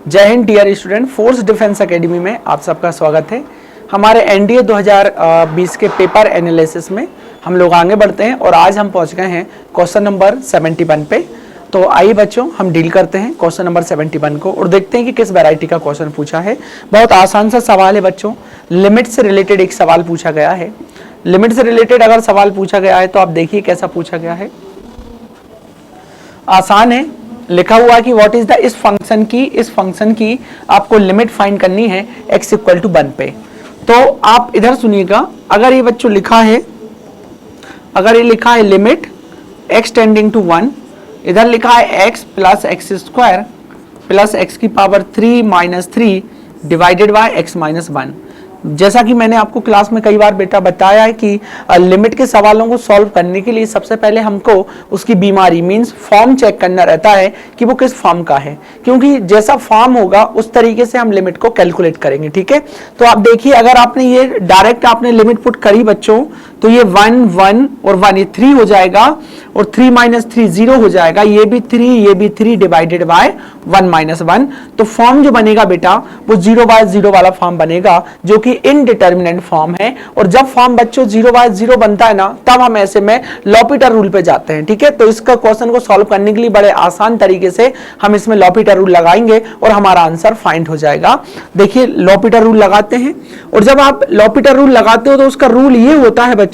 जय हिंद dear student, force defence academy में आप सबका स्वागत है। हमारे एनडीए 2020 के पेपर एनालिसिस में हम लोग आगे बढ़ते हैं और आज हम पहुंच गए हैं क्वेश्चन नंबर 71 पे। तो आइए बच्चों, हम डील करते हैं क्वेश्चन नंबर 71 को और देखते हैं कि किस वैरायटी का क्वेश्चन पूछा है। बहुत आसान सा सवाल है बच्चों, लिमिट से रिलेटेड एक सवाल पूछा गया है। लिमिट से रिलेटेड अगर सवाल पूछा गया है तो आप देखिए कैसा पूछा गया है। आसान है, लिखा हुआ कि व्हाट इज द इस फंक्शन की आपको लिमिट फाइंड करनी है x इक्वल टू 1 पे। तो आप इधर सुनिएगा, अगर ये बच्चों लिखा है, अगर ये लिखा है लिमिट x टेंडिंग टू 1, इधर लिखा है x plus x square plus x की power 3 minus 3 divided by x minus 1। जैसा कि मैंने आपको क्लास में कई बार बेटा बताया है कि लिमिट के सवालों को सॉल्व करने के लिए सबसे पहले हमको उसकी बीमारी मींस फॉर्म चेक करना रहता है कि वो किस फॉर्म का है, क्योंकि जैसा फॉर्म होगा उस तरीके से हम लिमिट को कैलकुलेट करेंगे। ठीक है, तो आप देखिए, अगर आपने ये डायरेक्ट आपने लिमिट पुट करी बच्चों तो ये 1 1 और 1 ये 3 हो जाएगा और 3 माइनस 3 0 हो जाएगा, ये भी 3 ये भी 3 डिवाइडेड बाय 1 माइनस 1। तो फॉर्म जो बनेगा बेटा वो 0 बाय 0 वाला फॉर्म बनेगा जो कि इनडिटर्मिनेंट फॉर्म है। और जब फॉर्म बच्चों 0 बाय 0 बनता है ना, तब हम ऐसे में लॉपिटर रूल पे जाते हैं। ठीक है, तो इसका क्वेश्चन को सॉल्व करने के लिए बड़े आसान तरीके से हम इसमें लॉपिटर रूल लगाएंगे और हमारा आंसर फाइंड हो जाएगा। देखिए लॉपिटर रूल लगाते हैं, और जब आप लॉपिटर रूल लगाते हो तो उसका रूल ये होता है बच्चों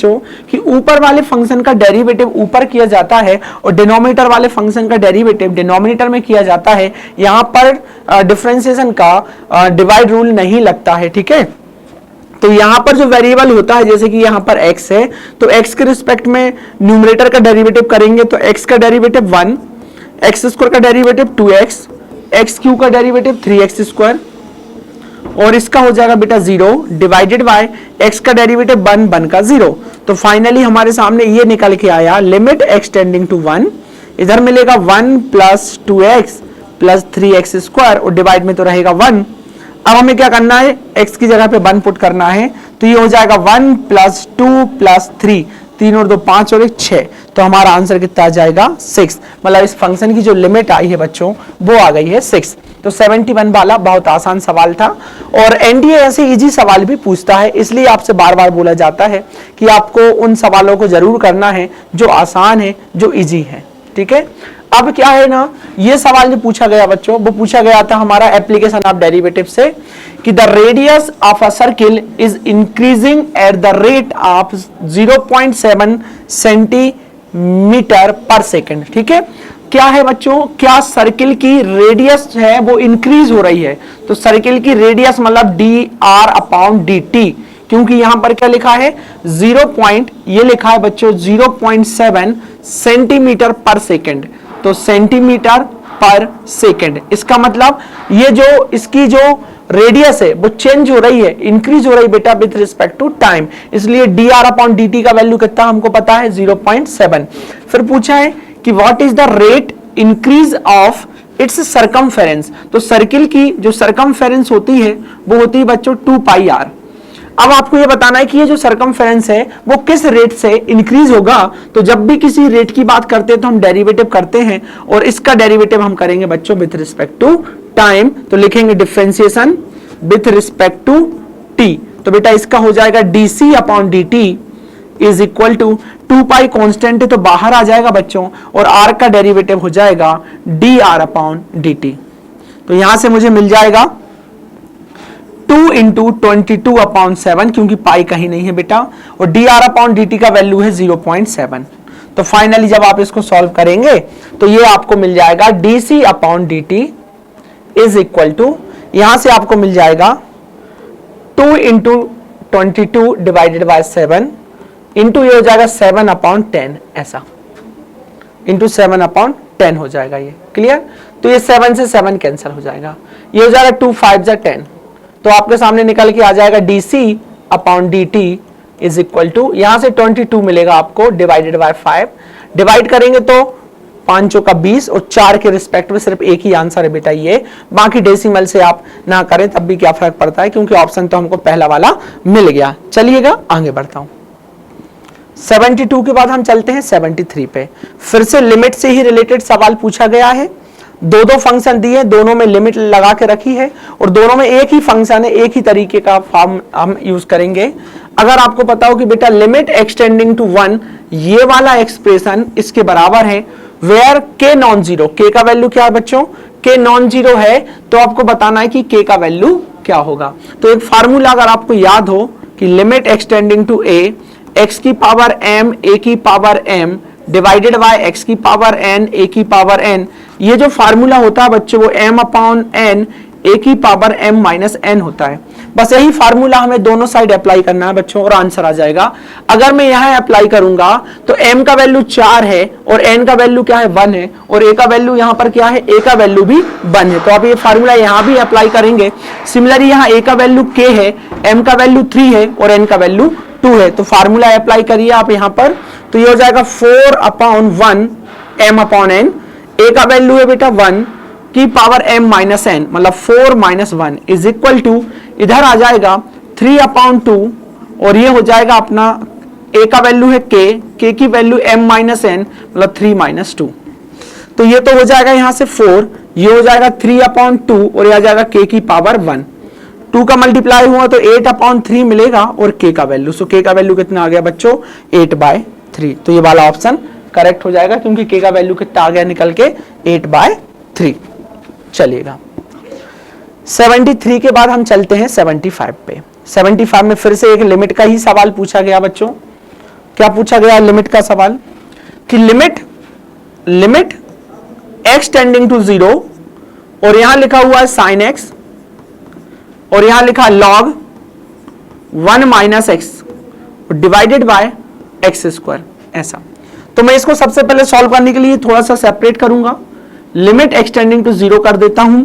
कि ऊपर वाले फंक्शन का डेरिवेटिव ऊपर किया जाता है और डिनोमिनेटर वाले फंक्शन का डेरिवेटिव डिनोमिनेटर में किया जाता है। यहां पर डिफरेंशिएशन का डिवाइड रूल नहीं लगता है। ठीक है, तो यहां पर जो वेरिएबल होता है, जैसे कि यहां पर x है, तो x के रिस्पेक्ट में न्यूमरेटर का डेरिवेटिव करेंगे तो x का डेरिवेटिव 1, एक्स स्क्वायर का डेरिवेटिव 2x, एक्स क्यूब का डेरिवेटिव 3x स्क्वायर और इसका हो जाएगा बेटा 0 डिवाइडेड बाय x का डेरिवेटिव 1 1 का 0। तो फाइनली हमारे सामने ये निकल के आया लिमिट x टेंडिंग टू 1, इधर मिलेगा 1 plus 2x plus 3x square और डिवाइड में तो रहेगा 1। अब हमें क्या करना है, x की जगह पे 1 पुट करना है, तो ये हो जाएगा 1 प्लस 2 प्लस 3, 3 और 2 5 और 1 6। तो हमारा आंसर कितना आ जाएगा 6। मतलब इस फंक्शन की जो लिमिट आई है बच्चों वो आ गई है 6। तो 71 वाला बहुत आसान सवाल था और एनडीए ऐसे इजी सवाल भी पूछता है, इसलिए आपसे बार बार बोला जाता है कि आपको उन सवालों को जरूर करना है जो आसान है, जो इजी है। ठीक है, अब क्या है ना, ये सवाल जो पूछा गया बच्चों वो पूछा गया था हमारा एप्लीकेशन ऑफ डेरिवेटिव से कि the radius of a circle is increasing at the rate of 0.7 centimetre पर सेकेंड। ठीक है, क्या है बच्चों, क्या सर्किल की रेडियस है वो इंक्रीज हो रही है। तो सर्किल की रेडियस मतलब dr/dt, क्योंकि यहां पर क्या लिखा है 0. ये लिखा है बच्चों 0.7 सेंटीमीटर पर सेकेंड, तो सेंटीमीटर पर सेकेंड। इसका मतलब ये जो इसकी जो रेडियस है वो चेंज हो रही है, इंक्रीज हो रही बेटा विद रिस्पेक्ट टू टाइम, इसलिए dr/dt का वैल्यू कितना हमको पता है 0.7। फिर पूछा है कि what is the rate increase of its circumference. तो सर्किल की जो सरकमफेरेंस होती है वो होती है बच्चों 2πr। अब आपको ये बताना है कि ये जो सरकमफेरेंस है वो किस रेट से इंक्रीज होगा। तो जब भी किसी रेट की बात करते हैं तो हम डेरिवेटिव करते हैं और इसका डेरिवेटिव हम करेंगे बच्चों विथ रिस्पेक्ट टू टाइम। तो लिखेंगे differentiation with respect to t। तो बेटा इसका हो जाएगा dc/dt is equal to 2π constant है तो बाहर आ जाएगा बच्चों, और r का डेरिवेटिव हो जाएगा dr/dt। तो यहां से मुझे मिल जाएगा 2 × 22/7, क्योंकि पाई कहीं नहीं है बेटा, और dr/dt का वैल्यू है 0.7। तो फाइनली जब आप इसको सॉल्व करेंगे तो ये आपको मिल जाएगा dc/dt इज इक्वल टू, यहां से आपको मिल जाएगा 2 × 22 डिवाइडेड बाय 7 इंटू ये हो जाएगा 7/10, ऐसा इंटू 7/10 हो जाएगा। ये क्लियर, तो ये 7 से 7 कैंसिल हो जाएगा, ये हो जाएगा 2 5 10। तो आपके सामने निकल के आ जाएगा dc/dt इज इक्वल टू, यहां से 22 मिलेगा आपको डिवाइडेड बाय 5, डिवाइड करेंगे तो 5 का 20 और 4 के रिस्पेक्ट में सिर्फ एक ही आंसर है बेटा ये, बाकी डेसिमल से आप ना करें तब भी क्या फर्क पड़ता है, क्योंकि ऑप्शन तो हमको पहला वाला मिल गया। चलिएगा आगे बढ़ता हूं। 72 के बाद हम चलते हैं 73 पे। फिर से लिमिट से ही रिलेटेड सवाल पूछा गया है। दो दो फंक्शन दिए, दोनों में लिमिट लगा के रखी है और दोनों में एक ही फंक्शन है, एक ही तरीके का फॉर्म हम यूज करेंगे। अगर आपको पता हो कि बेटा लिमिट एक्सटेंडिंग टू 1, ये वाला एक्सप्रेशन इसके बराबर है वेयर के नॉन जीरो, के का वैल्यू क्या है बच्चों, के नॉन जीरो है, तो आपको बताना है कि के का वैल्यू क्या होगा। तो एक फार्मूला अगर आपको याद हो कि limit extending to a, x की पावर m a की power m divided by x की पावर n a की पावर n, ये जो फार्मूला होता है बच्चों वो m अपॉन n a की पावर m माइनस n होता है। बस यही फार्मूला हमें दोनों साइड अप्लाई करना है बच्चों और आंसर आ जाएगा। अगर मैं यहां अप्लाई करूंगा तो m का वैल्यू 4 है और n का वैल्यू क्या है 1 है और a का वैल्यू यहां पर क्या है, a का वैल्यू भी 1 है, तो आप ये फार्मूला यहां भी अप्लाई करेंगे। सिमिलरली यहां a का वैल्यू k है, m का वैल्यू 3 है और n का वैल्यू 2 है, तो फार्मूला अप्लाई करिए आप यहां पर, तो ये हो जाएगा 4 upon 1 m upon n, a का वैल्यू है बेटा 1 की पावर m माइनस n, मतलब 4 माइनस 1 इज इक्वल टू, इधर आ जाएगा 3 अपॉन 2 और ये हो जाएगा अपना a का वैल्यू है k की वैल्यू m माइनस n, मतलब 3 माइनस 2, तो ये तो हो जाएगा यहां से 4, ये हो जाएगा 3 अपॉन 2 और ये आ जाएगा k की पावर 1, 2 का मल्टीप्लाई हुआ तो 8 अपॉन 3 मिलेगा और k का वैल्यू, सो k का वैल्यू कितना आ गया बच्चों 8/3, तो ये वाला ऑप्शन करेक्ट हो जाएगा क्योंकि k का वैल्यू कितना आ गया निकल के 8/3। चलिएगा 73 के बाद हम चलते हैं 75 पे। 75 में फिर से एक लिमिट का ही सवाल पूछा गया बच्चों। क्या पूछा गया लिमिट का सवाल कि लिमिट x टेंडिंग टू 0 और यहां लिखा हुआ है sin x और यहां लिखा log 1 minus x divided by x square, ऐसा। तो मैं इसको सबसे पहले सॉल्व करने के लिए थोड़ा सा सेपरेट करूंगा, लिमिट एक्सटेंडिंग टू 0 कर देता हूं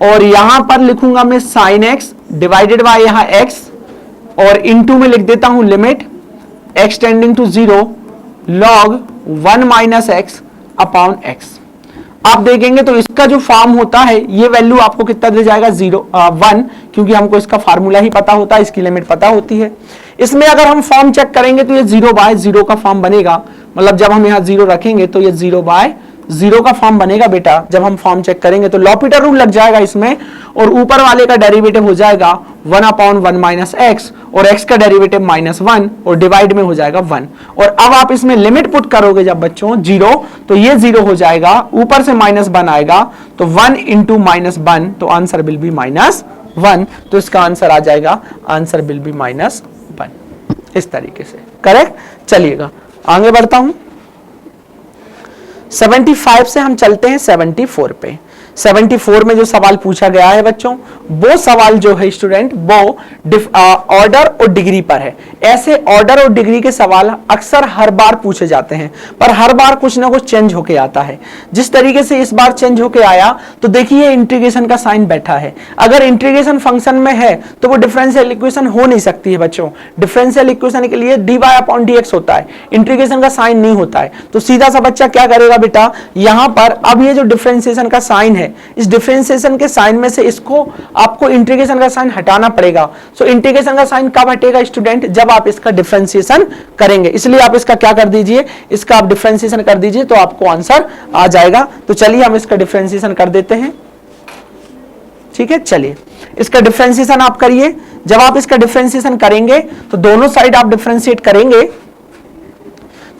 और यहां पर लिखूंगा मैं sin x डिवाइडेड बाय यहां x और इनटू में लिख देता हूं limit extending to 0 log 1 minus x upon x. आप देखेंगे तो इसका जो फॉर्म होता है ये वैल्यू आपको कितना दे जाएगा 1, क्योंकि हमको इसका फार्मूला ही पता होता है, इसकी लिमिट पता होती है। इसमें अगर हम फॉर्म चेक करेंगे तो ये 0/0 का फॉर्म बनेगा, मतलब जब हम यहाँ 0 रखेंगे तो ये 0/0 का फॉर्म बनेगा बेटा। जब हम फॉर्म चेक करेंगे तो लॉपिटर रूल लग जाएगा इसमें और ऊपर वाले का डेरिवेटिव हो जाएगा 1 अपॉन 1 माइनस एक्स और x का डेरिवेटिव -1 और डिवाइड में हो जाएगा 1। और अब आप इसमें लिमिट पुट करोगे जब बच्चों 0, तो ये 0 हो जाएगा, ऊपर से -1 आएगा तो 1 इंटू -1, तो आंसर विल बी -1, तो इसका आंसर आ जाएगा, आंसर विल बी -1 इस तरीके से। करेक्ट। चलिएगा आगे बढ़ता हूं। 75 से हम चलते हैं 74 पे। 74 में जो सवाल पूछा गया है बच्चों, वो सवाल जो है स्टूडेंट वो ऑर्डर और डिग्री पर है। ऐसे ऑर्डर और डिग्री के सवाल अक्सर हर बार पूछे जाते हैं, पर हर बार कुछ ना कुछ चेंज होके आता है। जिस तरीके से इस बार चेंज होके आया, तो देखिए इंटीग्रेशन का साइन बैठा है। अगर इंटीग्रेशन फंक्शन में है तो वो डिफरेंशियल इक्वेशन हो नहीं सकती है बच्चों। डिफरेंशियल इक्वेशन के लिए dy/dx होता है, इंटीग्रेशन का साइन नहीं होता है। तो सीधा सा बच्चा क्या करेगा बेटा, यहां पर अब ये जो डिफरेंशिएशन का साइन है, इस डिफरेंशिएशन के साइन में से इसको आपको इंटीग्रेशन का साइन हटाना पड़ेगा। सो इंटीग्रेशन का साइन कब हटेगा स्टूडेंट, जब आप इसका डिफरेंशिएशन करेंगे। इसलिए आप इसका क्या कर दीजिए, इसका आप डिफरेंशिएशन कर दीजिए तो आपको आंसर आ जाएगा। तो चलिए हम इसका डिफरेंशिएशन कर देते हैं। ठीक है, चलिए इसका डिफरेंशिएशन आप करिए। जब आप इसका डिफरेंशिएशन करेंगे तो दोनों साइड आप डिफरेंशिएट करेंगे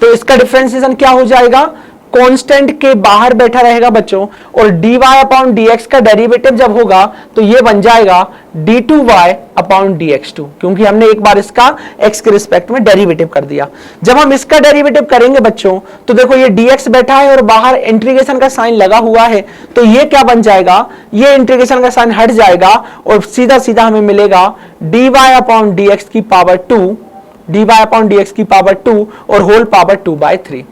तो इसका डिफरेंशिएशन क्या हो जाएगा, कांस्टेंट के बाहर बैठा रहेगा बच्चों, और dy/dx का डेरिवेटिव जब होगा तो ये बन जाएगा d2y/dx2, क्योंकि हमने एक बार इसका x के रिस्पेक्ट में डेरिवेटिव कर दिया। जब हम इसका डेरिवेटिव करेंगे बच्चों तो देखो ये dx बैठा है और बाहर इंटीग्रेशन का साइन लगा हुआ है, तो ये क्या बन जाएगा, ये इंटीग्रेशन का साइन हट जाएगा और सीधा सीधा हमें मिलेगा dy/dx की पावर 2, dy/dx की पावर 2 और होल पावर 2/3।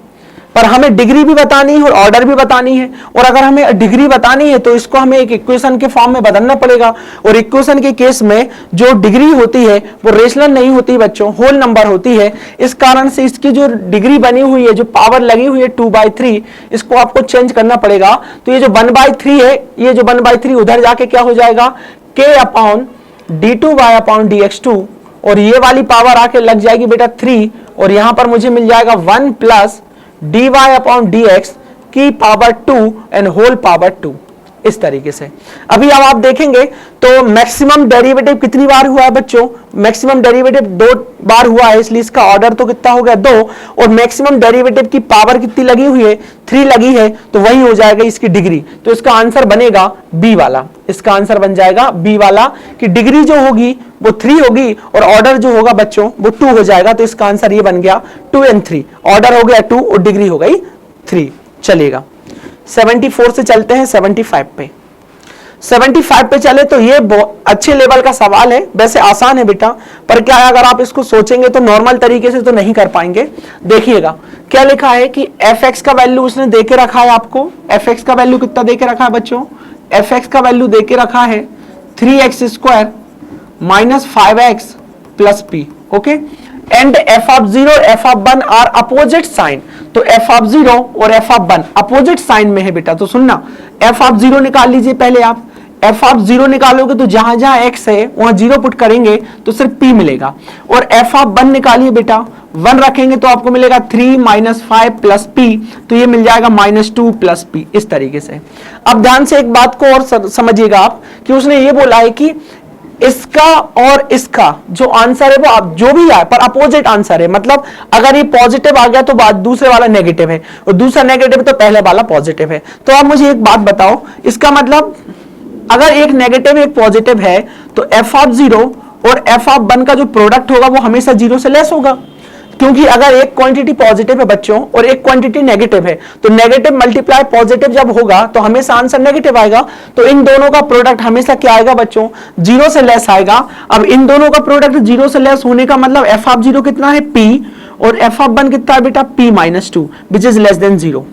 पर हमें डिग्री भी बतानी है और ऑर्डर भी बतानी है, और अगर हमें डिग्री बतानी है तो इसको हमें एक इक्वेशन के फॉर्म में बदलना पड़ेगा। और इक्वेशन के केस में जो डिग्री होती है वो रेशनल नहीं होती बच्चों, होल नंबर होती है। इस कारण से इसकी जो डिग्री बनी हुई है, जो पावर लगी हुई है 2/3, इसको आपको चेंज करना पड़ेगा। तो ये जो 1/3 है, ये जो 1/3 उधर जाके क्या हो जाएगा, k/d2y/dx2, और ये वाली पावर आके लग जाएगी बेटा 3, और यहां पर मुझे मिल जाएगा 1 प्लस dy/dx की पावर 2 एंड होल पावर 2। इस तरीके से। अभी अब आप देखेंगे तो मैक्सिमम डेरिवेटिव कितनी बार हुआ है बच्चों, मैक्सिमम डेरिवेटिव 2 बार हुआ है, इसलिए इसका ऑर्डर तो कितना हो गया 2, और मैक्सिमम डेरिवेटिव की पावर कितनी लगी हुई है 3 लगी है, तो वही हो जाएगा इसकी डिग्री। तो इसका आंसर बनेगा बी वाला, इसका आंसर बन जाएगा बी वाला कि डिग्री जो होगी वो 3 होगी और ऑर्डर जो होगा बच्चों वो 2 हो जाएगा। तो इसका आंसर ये बन गया 2 and 3, ऑर्डर हो गया 2 और डिग्री हो गई 3। चलेगा 74 से चलते हैं 75 पे। 75 पे चले तो ये अच्छे लेवल का सवाल है, वैसे आसान है बेटा, पर क्या है अगर आप इसको सोचेंगे तो नॉर्मल तरीके से तो नहीं कर पाएंगे। देखिएगा क्या लिखा है कि fx का वैल्यू उसने देके रखा है आपको, fx का वैल्यू कितना देके रखा है बच्चों, fx का वैल्यू देके रखा है 3x² minus 5x plus p, okay, and f(0) f(1) are opposite sign. तो f(0) और f(1) अपोजिट साइन में है बेटा, तो सुनना f(0) निकाल लीजिए पहले आप, f(0) निकालोगे तो जहां जहां x है वहां 0 पुट करेंगे तो सिर्फ p मिलेगा, और f(1) निकालिए बेटा, 1 रखेंगे तो आपको मिलेगा 3 माइनस 5 प्लस p, तो ये मिल जाएगा -2 प्लस p, इस तरीके से। अब ध्यान से एक बात को और समझिएगा आप कि उसने ये बोला है कि इसका और इसका जो आंसर है वो आप जो भी आए पर अपोजिट आंसर है, मतलब अगर ये पॉजिटिव आ गया तो बात दूसरे वाला नेगेटिव है, और दूसरा नेगेटिव तो पहले वाला पॉजिटिव है। तो आप मुझे एक बात बताओ, इसका मतलब अगर एक नेगेटिव एक पॉजिटिव है तो f(0) और f(1) का जो प्रोडक्ट होगा वो हमेशा 0 से लेस होगा, क्योंकि अगर एक क्वांटिटी पॉजिटिव है बच्चों और एक क्वांटिटी नेगेटिव है तो नेगेटिव मल्टीप्लाई पॉजिटिव जब होगा तो हमेशा आंसर नेगेटिव आएगा। तो इन दोनों का प्रोडक्ट हमेशा क्या आएगा बच्चों, 0 से लेस आएगा। अब इन दोनों का प्रोडक्ट 0 से लेस होने का मतलब f(0) कितना है p, और f(1) कितना है बेटा p-2, which is less then 0।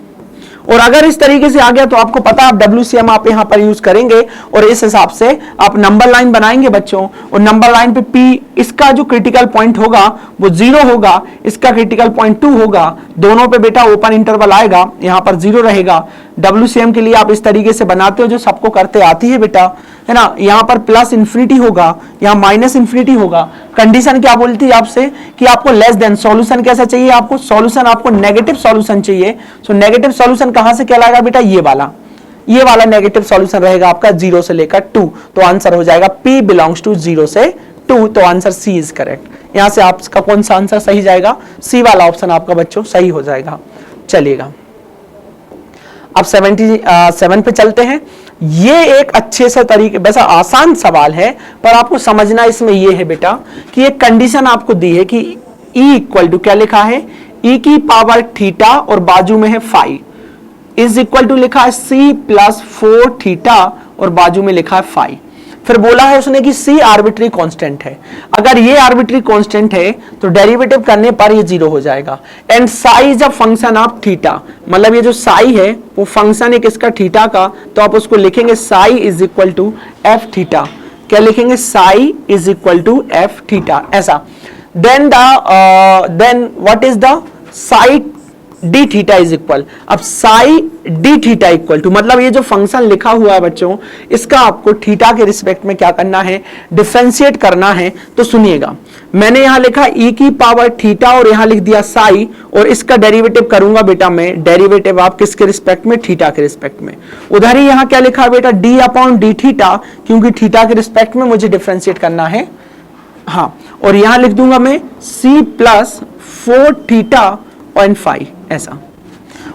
और अगर इस तरीके से आ गया तो आपको पता आप WCM आप यहां पर यूज करेंगे और इस हिसाब से आप नंबर लाइन बनाएंगे बच्चों, और नंबर लाइन पे P इसका जो क्रिटिकल पॉइंट होगा वो 0 होगा, इसका क्रिटिकल पॉइंट 2 होगा, दोनों पे बेटा ओपन इंटरवल आएगा, यहां पर 0 रहेगा। WCM के लिए आप इस तरीके से बनाते हो जो सबको करते आती है बेटा, है ना, यहां पर प्लस इंफिनिटी होगा, यहां माइनस इंफिनिटी होगा। कंडीशन क्या बोलती है आपसे कि आपको लेस देन, सॉल्यूशन कैसा चाहिए आपको, सॉल्यूशन आपको नेगेटिव सॉल्यूशन चाहिए। सो नेगेटिव सॉल्यूशन कहां से क्या लाएगा बेटा, ये वाला नेगेटिव सॉल्यूशन रहेगा आपका 0 से लेकर 2, तो आंसर हो जाएगा P बिलोंग्स टू 0 से 2, तो आंसर C इज करेक्ट। यहां से आपका कौन सा आंसर सही जाएगा, C वाला ऑप्शन आपका बच्चों सही हो जाएगा। चलिएगा अब 77 पे चलते हैं। ये एक अच्छे से तरीके, वैसा आसान सवाल है पर आपको समझना इसमें ये है बेटा कि एक कंडीशन आपको दी है कि E इक्वल टू क्या लिखा है, E की पावर थीटा और बाजू में है फाई, इज इक्वल टू लिखा है C प्लस 4 थीटा और बाजू में लिखा है फाई। फिर बोला है उसने कि C आर्बिट्री कांस्टेंट है, अगर ये आर्बिट्री कांस्टेंट है तो डेरिवेटिव करने पर ये 0 हो जाएगा। And Sai is a function of theta, मतलब ये जो साई है वो फंक्शन है किसका, थीटा का, तो आप उसको लिखेंगे psi is equal to F theta. क्या लिखेंगे, psi is equal to F theta, ऐसा। Then what is the psi D theta is equal, अब psi D theta equal to, मतलब ये जो फंक्शन लिखा हुआ है बच्चों इसका आपको थीटा के रिस्पेक्ट में क्या करना है, डिफरेंशिएट करना है। तो सुनिएगा, मैंने यहां लिखा e की पावर थीटा और यहां लिख दिया साई, और इसका डेरिवेटिव करूंगा बेटा मैं, डेरिवेटिव आप किसके रिस्पेक्ट में, थीटा के रिस्पेक्ट में। उधर ही यहां क्या लिखा है बेटा, d अपॉन डी थीटा, क्योंकि थीटा के रिस्पेक्ट में मुझे डिफरेंशिएट करना है, हाँ, और यहां लिख दूंगा मैं c प्लस 4 थीटा पॉइंट 5, ऐसा।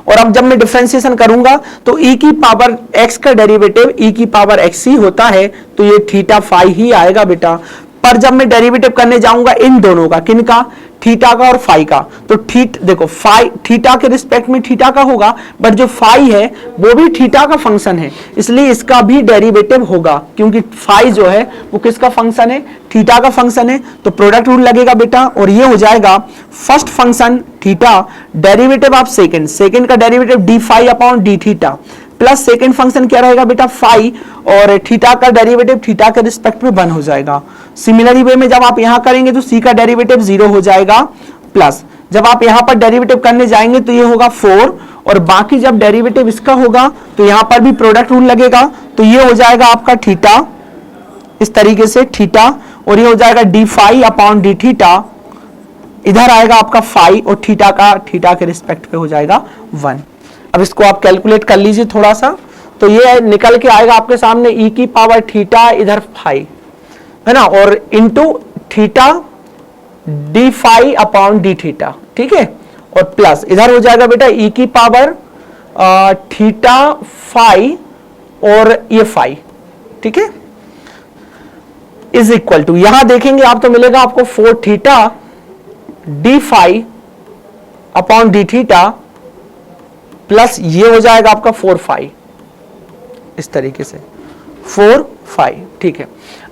और अब जब मैं डिफरेंशिएशन करूंगा तो e की पावर x का डेरिवेटिव e की पावर x ही होता है, तो ये थीटा फाई ही आएगा बेटा। पर जब मैं डेरिवेटिव करने जाऊंगा इन दोनों का, किनका, थीटा का और फाई का, तो देखो फाई थीटा के रिस्पेक्ट में थीटा का होगा, बट जो फाई है वो भी थीटा का फंक्शन है, इसलिए इसका भी डेरिवेटिव होगा, क्योंकि फाई जो है वो किसका फंक्शन है, थीटा का फंक्शन है। तो प्रोडक्ट रूल लगेगा बेटा, और ये हो जाएगा first function theta, derivative of second का derivative D phi upon D theta, plus second function क्या रहेगा बेटा, फाई, और थीटा का डेरिवेटिव थीटा के रिस्पेक्ट में 1 हो जाएगा। सिमिलरली वे में जब आप यहां करेंगे तो c का डेरिवेटिव 0 हो जाएगा, प्लस जब आप यहां पर डेरिवेटिव करने जाएंगे तो ये होगा 4, और बाकी जब डेरिवेटिव इसका होगा तो यहां पर भी प्रोडक्ट रूल लगेगा, तो ये हो जाएगा आपका थीटा, इस तरीके से थीटा, और ये हो जाएगा d phi upon D theta, इधर आएगा आपका फाई, और थीटा के रिस्पेक्ट पे हो जाएगा 1। अब इसको आप कैलकुलेट कर लीजिए थोड़ा सा, तो ये निकल के आएगा आपके सामने e की पावर थीटा इधर फाई, है ना, और into theta d phi upon D theta, ठीक है, और प्लस इधर हो जाएगा बेटा e की पावर थीटा फाई और ये फाई, ठीक है, इज इक्वल टू, यहां देखेंगे आप तो मिलेगा आपको 4 theta d phi upon D theta plus ये हो जाएगा आपका 4 फाई, इस तरीके से 4 फाई, ठीक है।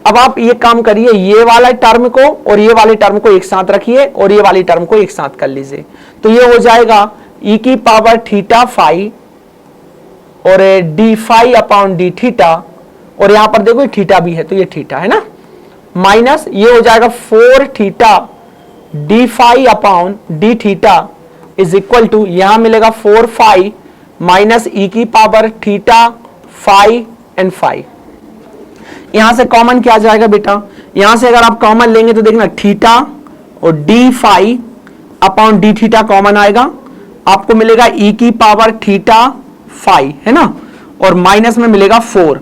अब आप ये काम करिए, ये वाला टर्म को और ये वाले टर्म को एक साथ रखिए और ये वाली टर्म को एक साथ कर लीजिए, तो ये हो जाएगा e की पावर थीटा फाई और d phi upon D theta, और यहां पर देखो थीटा भी है तो ये थीटा है ना, माइनस ये हो जाएगा 4 theta d phi upon D theta is equal to, यहां मिलेगा 4 फाई माइनस e की power theta phi and phi. यहां से कॉमन क्या जाएगा बेटा, यहां से अगर आप कॉमन लेंगे तो देखना थीटा और d phi upon D theta common आएगा, आपको मिलेगा e की पावर थीटा फाई, है ना, और माइनस में मिलेगा 4,